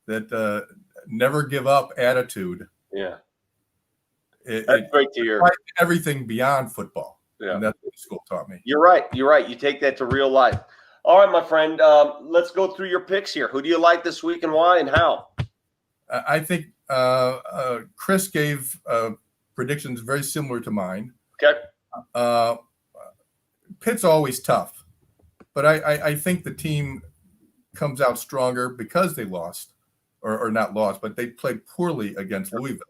that never give up attitude. Yeah. That's great to hear. Everything beyond football. Yeah. And that's what school taught me. You're right. You take that to real life. All right, my friend, let's go through your picks here. Who do you like this week and why and how? I think Chris gave predictions very similar to mine. Okay. Pitt's always tough, but I think the team comes out stronger because they lost or not lost, but they played poorly against Louisville.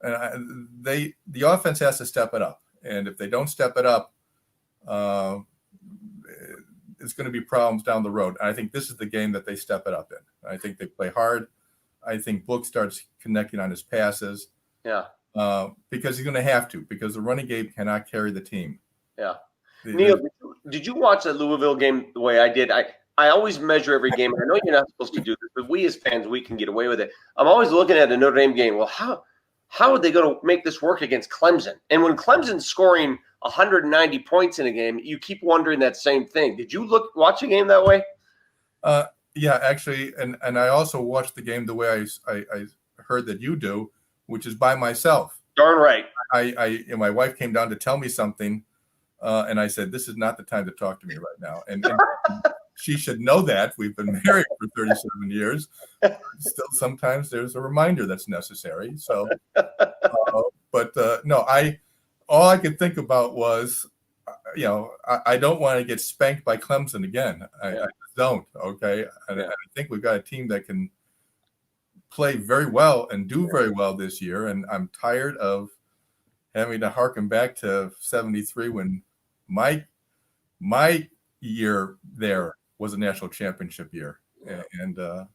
And the offense has to step it up. And if they don't step it up, it's going to be problems down the road. And I think this is the game that they step it up in. I think they play hard. I think Book starts connecting on his passes. Yeah. Because he's going to have to, because the running game cannot carry the team. Yeah. Neil, did you watch the Louisville game the way I did? I always measure every game. I know you're not supposed to do this, but we as fans, we can get away with it. I'm always looking at the Notre Dame game. Well, how are they going to make this work against Clemson? And when Clemson's scoring 190 points in a game, you keep wondering that same thing. Did you watch a game that way? Yeah, actually, and I also watched the game the way I heard that you do, which is by myself. Darn right. And my wife came down to tell me something, and I said, "This is not the time to talk to me right now." And she should know that. We've been married for 37 years. Still, sometimes there's a reminder that's necessary. So, no, all I could think about was, I don't want to get spanked by Clemson again. I just don't. Okay, and I think we've got a team that can play very well and do very well this year, and I'm tired of having to harken back to 73 when my year there was a national championship year, and that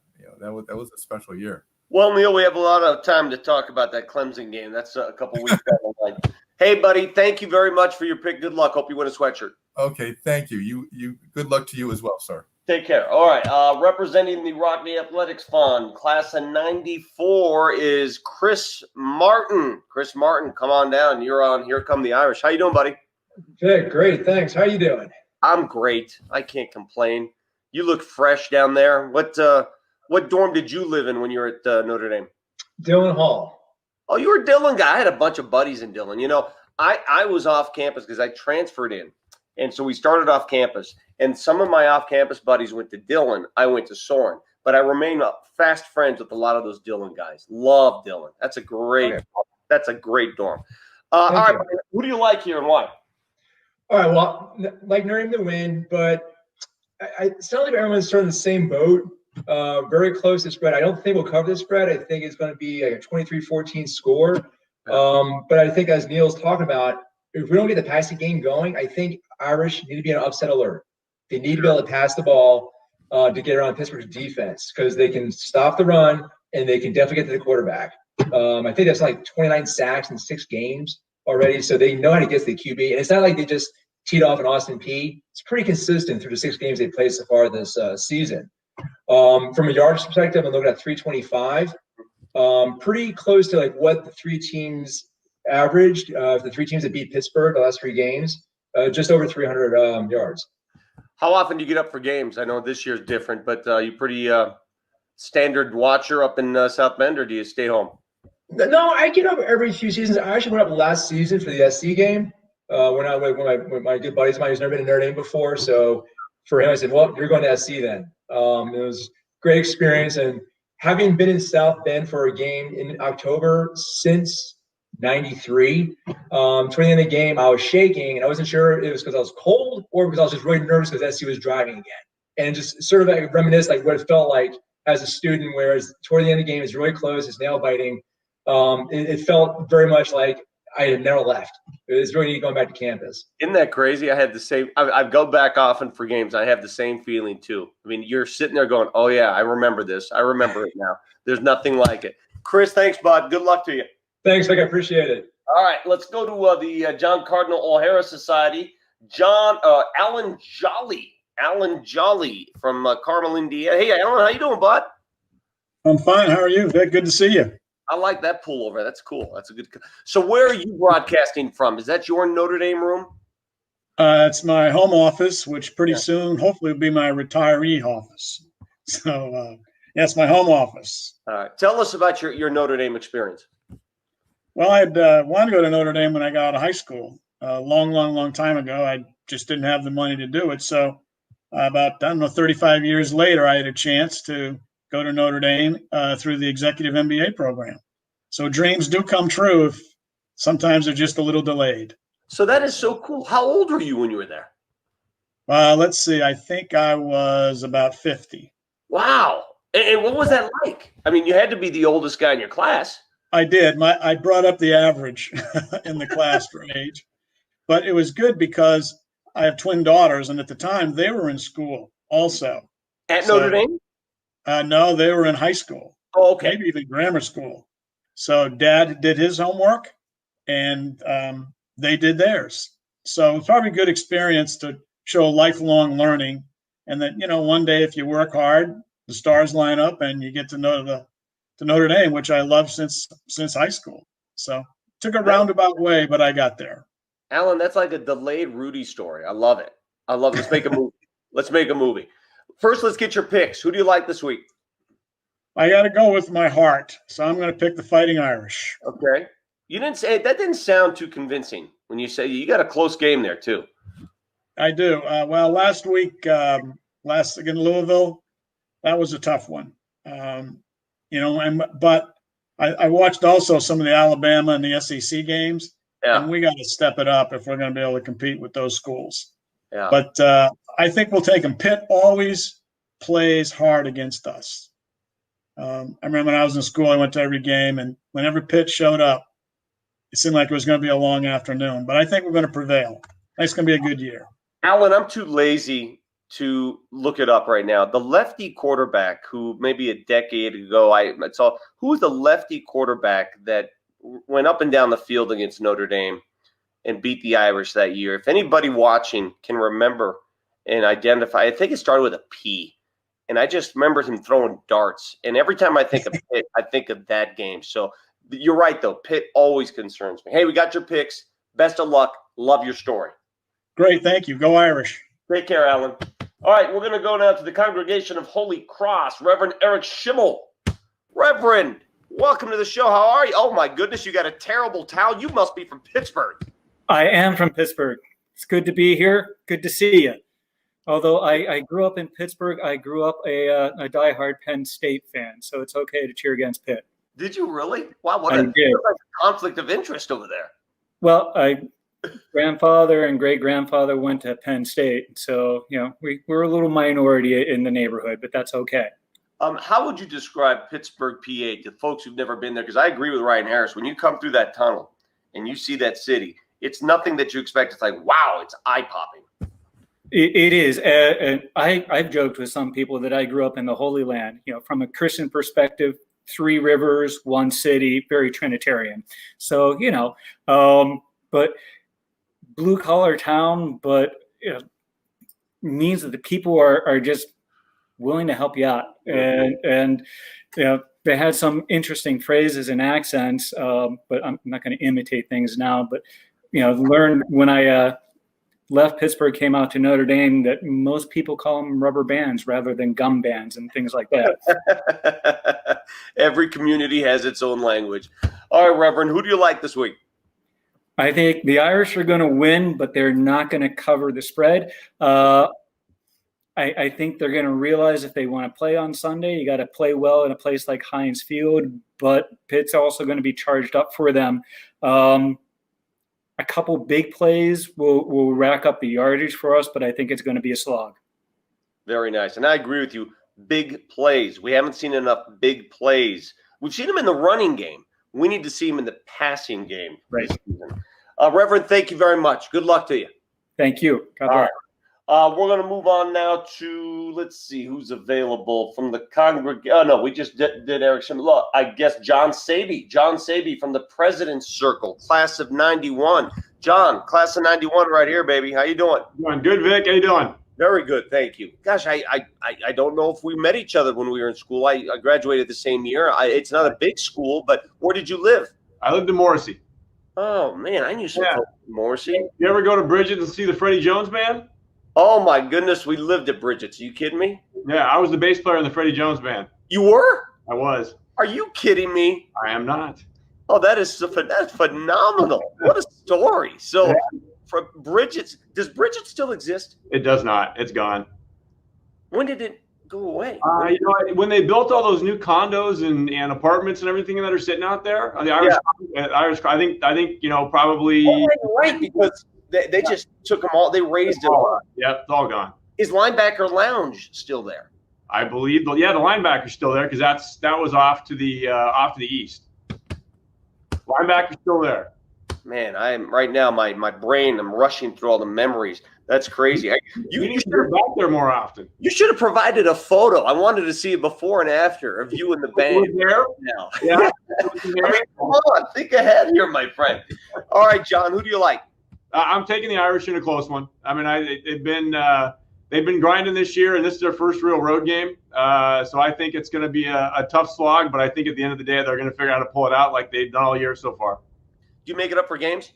was a special year. Well, Neil, we have a lot of time to talk about that Clemson game. That's a couple weeks down the line. Hey, buddy, thank you very much for your pick. Good luck. Hope you win a sweatshirt. Okay, thank you. You good luck to you as well, sir. Take care. All right. Representing the Rockney Athletics Fund, class of 94 is Chris Martin. Chris Martin, come on down. You're on Here Come the Irish. How you doing, buddy? Good, great. Thanks. How you doing? I'm great. I can't complain. You look fresh down there. What dorm did you live in when you were at Notre Dame? Dillon Hall. Oh, you were a Dillon guy. I had a bunch of buddies in Dillon. I was off campus because I transferred in. And so we started off campus. And some of my off-campus buddies went to Dillon. I went to Soren. But I remain fast friends with a lot of those Dillon guys. Love Dillon. That's a great dorm. All right, buddy, who do you like here and why? All right, well, like Notre Dame to win, but it sounds like everyone's sort of in the same boat. Very close to spread. I don't think we'll cover the spread. I think it's going to be like a 23-14 score. But I think, as Neil's talking about, if we don't get the passing game going, I think Irish need to be on upset alert. They need to be able to pass the ball to get around Pittsburgh's defense because they can stop the run and they can definitely get to the quarterback. I think that's like 29 sacks in 6 games already, so they know how to get to the QB. And it's not like they just teed off an Austin Peay. It's pretty consistent through the 6 games they played so far this season. From a yardage perspective, I'm looking at 325. Pretty close to like what the 3 teams averaged. The 3 teams that beat Pittsburgh the last 3 games, just over 300 yards. How often do you get up for games? I know this year's different, but you pretty standard watcher up in South Bend, or do you stay home? No, I get up every few seasons. I actually went up last season for the SC game when I went with my good buddies of mine who's never been to Notre Dame before. So for him, I said, well, you're going to SC then. It was a great experience. And having been in South Bend for a game in October since 93, toward the end of the game, I was shaking, and I wasn't sure if it was because I was cold or because I was just really nervous because SC was driving again. And just sort of like reminisce like what it felt like as a student, whereas toward the end of the game, it's really close, it's nail biting. It felt very much like I had never left. It was really neat going back to campus. Isn't that crazy? I had the same. I go back often for games. I have the same feeling too. I mean, you're sitting there going, "Oh yeah, I remember this. I remember it now." There's nothing like it. Chris, thanks, bud. Good luck to you. Thanks, Vic. I appreciate it. All right, let's go to the John Cardinal O'Hara Society. Alan Jolly from Carmel, Indiana. Hey, Alan, how you doing, bud? I'm fine. How are you, Vic? Good to see you. I like that pullover. That's cool. That's a good. So where are you broadcasting from? Is that your Notre Dame room? It's my home office, which pretty soon, hopefully, will be my retiree office. So, it's my home office. All right. Tell us about your Notre Dame experience. Well, I'd wanted to go to Notre Dame when I got out of high school. A long time ago. I just didn't have the money to do it. So about, 35 years later, I had a chance to go to Notre Dame through the executive MBA program. So dreams do come true if sometimes they're just a little delayed. So that is so cool. How old were you when you were there? Let's see. I think I was about 50. Wow. And what was that like? I mean, you had to be the oldest guy in your class. I did. I brought up the average in the class for age, but it was good because I have twin daughters, and at the time they were in school also. At Notre Dame? No, they were in high school. Oh, okay. Maybe even grammar school. So Dad did his homework, and they did theirs. So it's probably a good experience to show lifelong learning, and that one day if you work hard, the stars line up, and you get to know to Notre Dame, which I love since high school. So took a roundabout way, but I got there. Alan, that's like a delayed Rudy story. I love it. Let's make a movie. Let's make a movie. First, let's get your picks. Who do you like this week? I got to go with my heart, so I'm going to pick the Fighting Irish. Okay. You didn't say that. Didn't sound too convincing when you say you got a close game there too. I do. Well, last week, against Louisville, that was a tough one. But I watched also some of the Alabama and the SEC games, and we got to step it up if we're going to be able to compete with those schools. Yeah. But I think we'll take them. Pitt always plays hard against us. I remember when I was in school, I went to every game, and whenever Pitt showed up, it seemed like it was going to be a long afternoon. But I think we're going to prevail. It's going to be a good year. Alan, I'm too lazy to look it up right now. The lefty quarterback who maybe a decade ago who was the lefty quarterback that went up and down the field against Notre Dame and beat the Irish that year? If anybody watching can remember and identify, I think it started with a P. And I just remember him throwing darts. And every time I think of Pitt, I think of that game. So you're right, though. Pitt always concerns me. Hey, we got your picks. Best of luck. Love your story. Great. Thank you. Go Irish. Take care, Alan. All right, we're going to go now to the Congregation of Holy Cross, Reverend Eric Schimmel. Reverend, welcome to the show. How are you? Oh, my goodness, you got a terrible towel. You must be from Pittsburgh. I am from Pittsburgh. It's good to be here. Good to see you. Although I grew up in Pittsburgh, I grew up a diehard Penn State fan, so it's okay to cheer against Pitt. Did you really? Wow, what a conflict of interest over there. Well, grandfather and great-grandfather went to Penn State, so we're a little minority in the neighborhood, but that's okay. How would you describe Pittsburgh, PA, to folks who've never been there? Because I agree with Ryan Harris. When you come through that tunnel and you see that city, it's nothing that you expect. It's like, wow, it's eye-popping. It is. And I've joked with some people that I grew up in the Holy Land. From a Christian perspective, 3 rivers, 1 city, very Trinitarian. So, but blue-collar town, but means that the people are just willing to help you out. And they had some interesting phrases and accents, but I'm not going to imitate things now. But, learned when I left Pittsburgh, came out to Notre Dame, that most people call them rubber bands rather than gum bands and things like that. Every community has its own language. All right, Reverend, who do you like this week? I think the Irish are going to win, but they're not going to cover the spread. I think they're going to realize if they want to play on Sunday, you got to play well in a place like Heinz Field, but Pitt's also going to be charged up for them. A couple big plays will rack up the yardage for us, but I think it's going to be a slog. Very nice. And I agree with you. Big plays. We haven't seen enough big plays. We've seen them in the running game. We need to see them in the passing game this season. Reverend, thank you very much. Good luck to you. Thank you. God bless. All right. We're going to move on now to, let's see, who's available from the congregation. Oh, no, we just did Eric Schimmel. Look, I guess John Sabey. John Sabey from the President's Circle, class of 91. John, class of 91 right here, baby. How you doing? Doing good, Vic. How you doing? Very good, thank you. Gosh, I don't know if we met each other when we were in school. I graduated the same year. It's not a big school, but where did you live? I lived in Morrissey. Oh, man, I knew some folks in Morrissey. You ever go to Bridget's and see the Freddie Jones Band? Oh, my goodness, we lived at Bridget's. Are you kidding me? Yeah, I was the bass player in the Freddie Jones Band. You were? I was. Are you kidding me? I am not. Oh, that's phenomenal. What a story. So, from Bridget's, does Bridget's still exist? It does not. It's gone. When did it go away? When they built all those new condos and apartments and everything that are sitting out there, the Irish, I think probably. Oh, right, because they just took them all. They raised it all. Yeah, it's all gone. Is Linebacker Lounge still there? I believe. But yeah, the linebacker's still there because that was off to the east. Linebacker's still there. Man, I am right now. My brain. I'm rushing through all the memories. That's crazy. You need to get back there more often. You should have provided a photo. I wanted to see it before and after of you and the band. There? Now. Yeah. Come on, think ahead here, my friend. All right, John, who do you like? I'm taking the Irish in a close one. I mean, they've been grinding this year, and this is their first real road game. So I think it's going to be a tough slog, but I think at the end of the day, they're going to figure out how to pull it out like they've done all year so far. Do you make it up for games?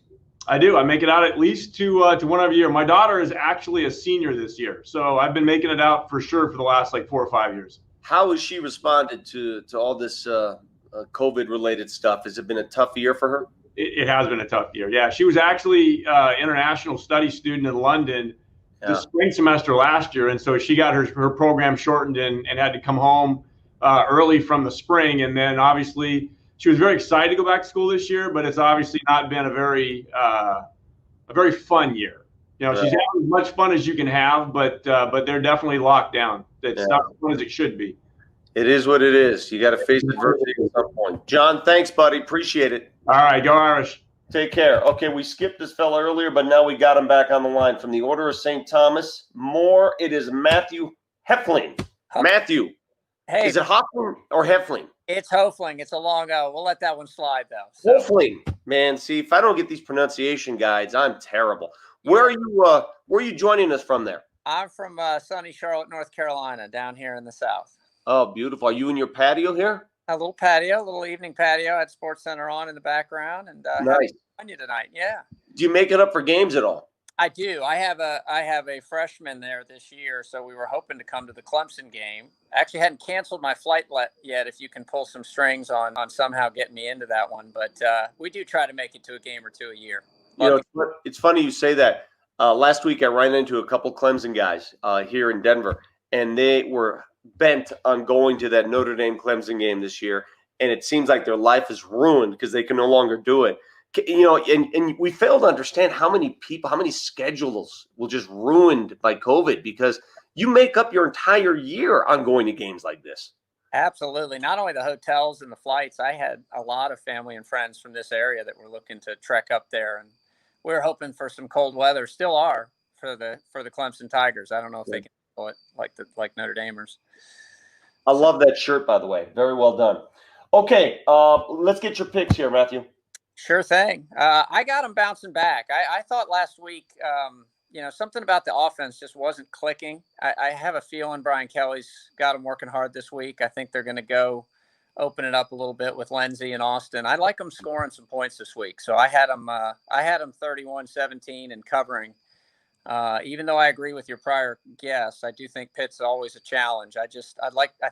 I do. I make it out at least to one every year. My daughter is actually a senior this year, so I've been making it out for sure for the last 4 or 5 years. How has she responded to all this COVID-related stuff? Has it been a tough year for her? It has been a tough year. Yeah, she was actually international study student in London the spring semester last year, and so she got her program shortened and had to come home early from the spring, and then obviously she was very excited to go back to school this year, but it's obviously not been a very fun year. You know, she's having as much fun as you can have, but they're definitely locked down. It's not as fun as it should be. It is what it is. You got to face adversity at some point. John, thanks, buddy. Appreciate it. All right, go Irish. Take care. Okay, we skipped this fella earlier, but now we got him back on the line from the Order of St. Thomas. More, it is Matthew Heffling. Matthew. Hey, is it Hoffling or Heffling? It's Hofling. It's a long O. We'll let that one slide, though. So. Hofling. Man, see, if I don't get these pronunciation guides, I'm terrible. Where are you joining us from there? I'm from sunny Charlotte, North Carolina, down here in the South. Oh, beautiful. Are you in your patio here? A little patio, a little evening patio at Sports Center on in the background, and nice. On you tonight. Yeah. Do you make it up for games at all? I do. I have a freshman there this year, so we were hoping to come to the Clemson game. I actually hadn't canceled my flight yet. If you can pull some strings on somehow getting me into that one, but we do try to make it to a game or two a year. You know, it's funny you say that. Last week I ran into a couple Clemson guys here in Denver, and they were bent on going to that Notre Dame Clemson game this year, and it seems like their life is ruined because they can no longer do it. You know, and we fail to understand how many people, how many schedules will just ruined by COVID, because you make up your entire year on going to games like this. Absolutely. Not only the hotels and the flights. I had a lot of family and friends from this area that were looking to trek up there, and we were hoping for some cold weather. Still are for the Clemson Tigers. I don't know if they can do it like Notre Damers. I love that shirt, by the way. Very well done. Okay, let's get your picks here, Matthew. Sure thing. I got them bouncing back. I thought last week, something about the offense just wasn't clicking. I have a feeling Brian Kelly's got them working hard this week. I think they're going to go open it up a little bit with Lindsey and Austin. I like them scoring some points this week. So I had them 31-17 and covering. Even though I agree with your prior guess, I do think Pitt's always a challenge. I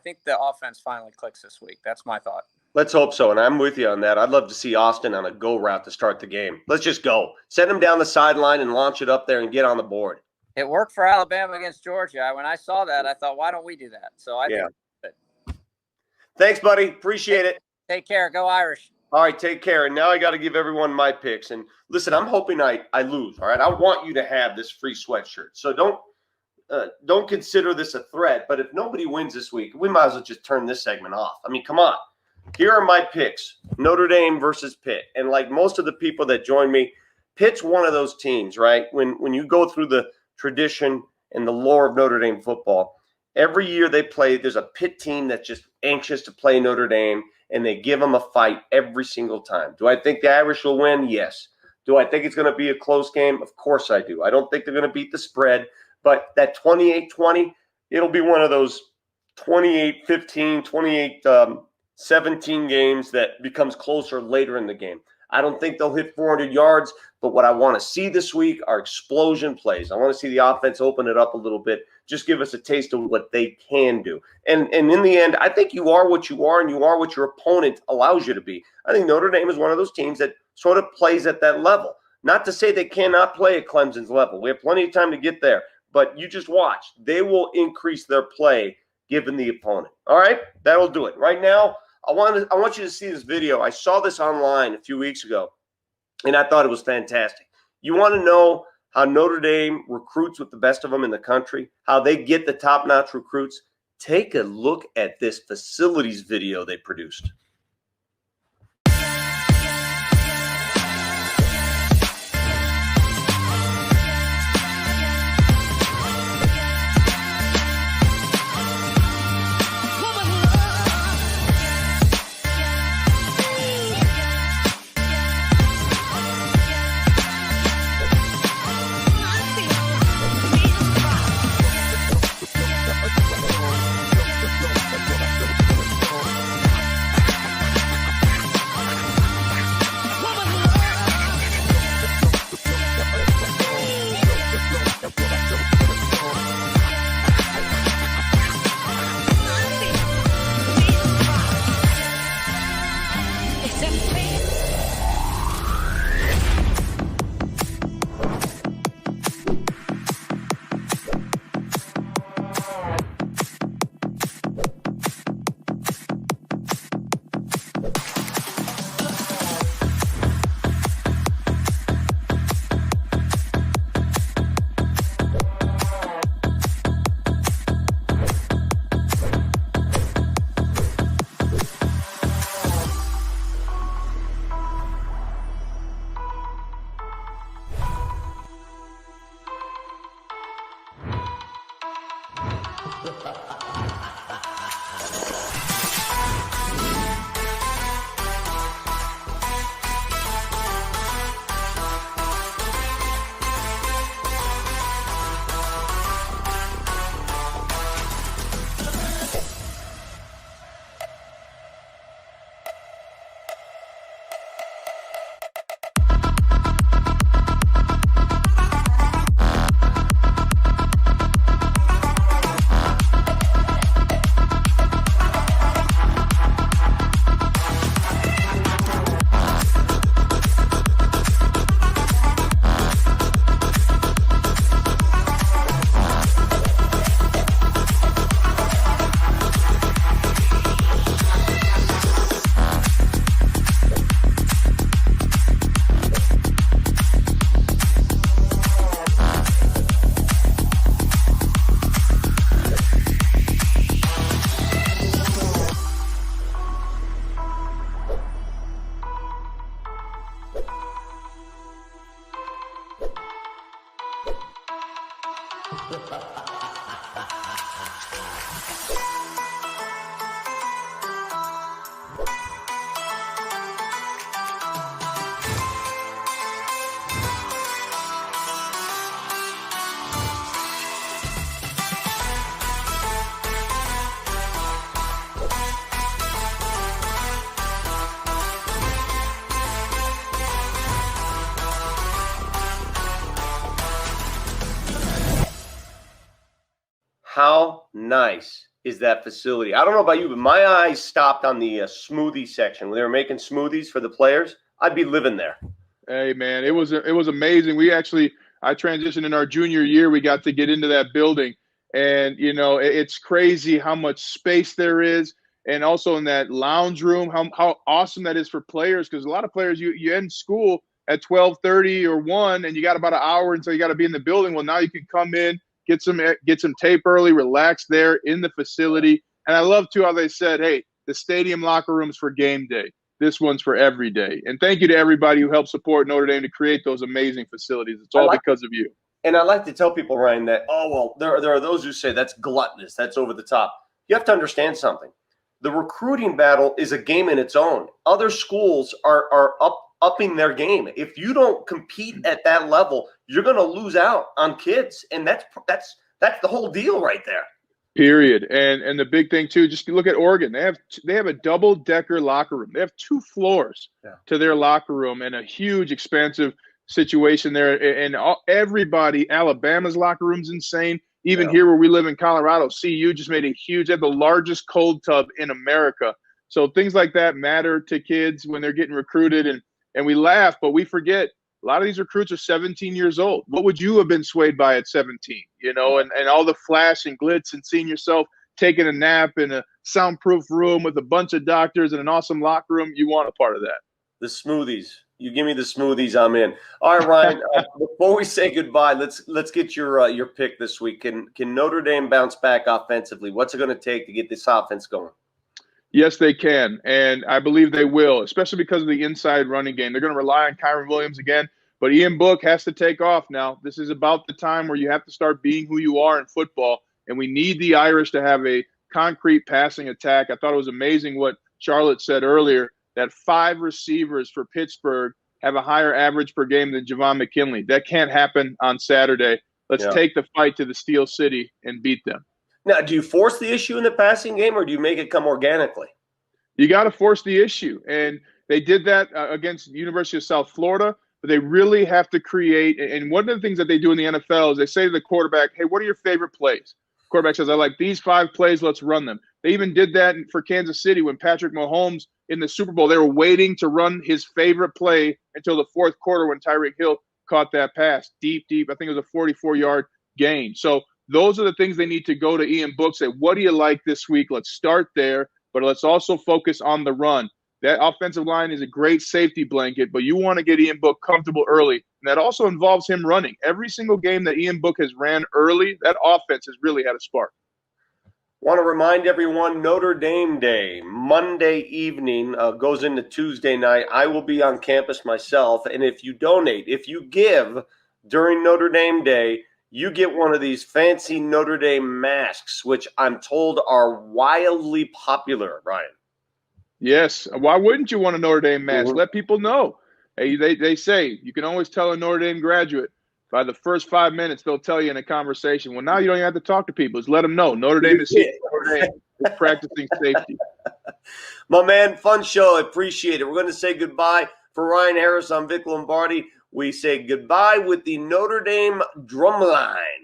think the offense finally clicks this week. That's my thought. Let's hope so, and I'm with you on that. I'd love to see Austin on a go route to start the game. Let's just go. Send him down the sideline and launch it up there and get on the board. It worked for Alabama against Georgia. When I saw that, I thought, why don't we do that? So I think it's good. Thanks, buddy. Appreciate it. Take care. Go Irish. All right, take care. And now I got to give everyone my picks. And listen, I'm hoping I lose, all right? I want you to have this free sweatshirt. So don't consider this a threat. But if nobody wins this week, we might as well just turn this segment off. I mean, come on. Here are my picks, Notre Dame versus Pitt. And like most of the people that join me, Pitt's one of those teams, right? When you go through the tradition and the lore of Notre Dame football, every year they play, there's a Pitt team that's just anxious to play Notre Dame, and they give them a fight every single time. Do I think the Irish will win? Yes. Do I think it's going to be a close game? Of course I do. I don't think they're going to beat the spread, but that 28-20, it'll be one of those 28-15, 28-17 games that becomes closer later in the game. I don't think they'll hit 400 yards, but what I want to see this week are explosion plays. I want to see the offense open it up a little bit, just give us a taste of what they can do. And in the end, I think you are what you are, and you are what your opponent allows you to be. I think Notre Dame is one of those teams that sort of plays at that level. Not to say they cannot play at Clemson's level. We have plenty of time to get there, but you just watch. They will increase their play given the opponent. All right? That'll do it. Right now, I want you to see this video. I saw this online a few weeks ago, and I thought it was fantastic. You want to know how Notre Dame recruits with the best of them in the country, how they get the top-notch recruits? take a look at this facilities video they produced. How nice is that facility? I don't know about you, but my eyes stopped on the smoothie section when they were making smoothies for the players. I'd be living there. Hey man, it was amazing. I transitioned in our junior year. We got to get into that building, and it's crazy how much space there is, and also in that lounge room, how awesome that is for players. Because a lot of players, you end school at 12:30 or 1, and you got about an hour until you got to be in the building. Well, now you can come in, get some tape early, relax there in the facility. And I love too how they said, hey, the stadium locker room's for game day. This one's for every day. And thank you to everybody who helped support Notre Dame to create those amazing facilities. It's all because of you. And I like to tell people, Ryan, that, there are those who say that's gluttonous, that's over the top. You have to understand something. The recruiting battle is a game in its own. Other schools are upping their game. If you don't compete at that level, you're going to lose out on kids. And that's the whole deal right there. Period. And the big thing too, just look at Oregon. They have a double-decker locker room. They have 2 floors to their locker room, and a huge, expansive situation there. And everybody, Alabama's locker room's insane. Even here where we live in Colorado, CU just made they have the largest cold tub in America. So things like that matter to kids when they're getting recruited, and we laugh, but we forget a lot of these recruits are 17 years old. What would you have been swayed by at 17? And all the flash and glitz and seeing yourself taking a nap in a soundproof room with a bunch of doctors and an awesome locker room. You want a part of that. The smoothies. You give me the smoothies, I'm in. All right, Ryan. Before we say goodbye, let's get your pick this week. Can Notre Dame bounce back offensively? What's it going to take to get this offense going? Yes, they can, and I believe they will, especially because of the inside running game. They're going to rely on Kyron Williams again, but Ian Book has to take off now. This is about the time where you have to start being who you are in football, and we need the Irish to have a concrete passing attack. I thought it was amazing what Charlotte said earlier, that 5 receivers for Pittsburgh have a higher average per game than Javon McKinley. That can't happen on Saturday. Let's take the fight to the Steel City and beat them. Now, do you force the issue in the passing game, or do you make it come organically? You got to force the issue, and they did that against the University of South Florida, but they really have to create – and one of the things that they do in the NFL is they say to the quarterback, hey, what are your favorite plays? The quarterback says, I like these 5 plays, let's run them. They even did that for Kansas City when Patrick Mahomes in the Super Bowl, they were waiting to run his favorite play until the fourth quarter when Tyreek Hill caught that pass deep. I think it was a 44-yard gain. So those are the things they need to go to Ian Book, say, what do you like this week? Let's start there, but let's also focus on the run. That offensive line is a great safety blanket, but you want to get Ian Book comfortable early, and that also involves him running. Every single game that Ian Book has ran early, that offense has really had a spark. Want to remind everyone, Notre Dame Day, Monday evening, goes into Tuesday night. I will be on campus myself, and if you donate, if you give during Notre Dame Day, you get one of these fancy Notre Dame masks, which I'm told are wildly popular, Ryan. Yes. Why wouldn't you want a Notre Dame mask? Let people know. Hey, they say you can always tell a Notre Dame graduate by the first 5 minutes, they'll tell you in a conversation. Well, now you don't even have to talk to people. Just let them know. Notre Dame is here. Notre Dame is practicing safety. My man, fun show. I appreciate it. We're going to say goodbye. For Ryan Harris, I'm Vic Lombardi. We say goodbye with the Notre Dame drum line.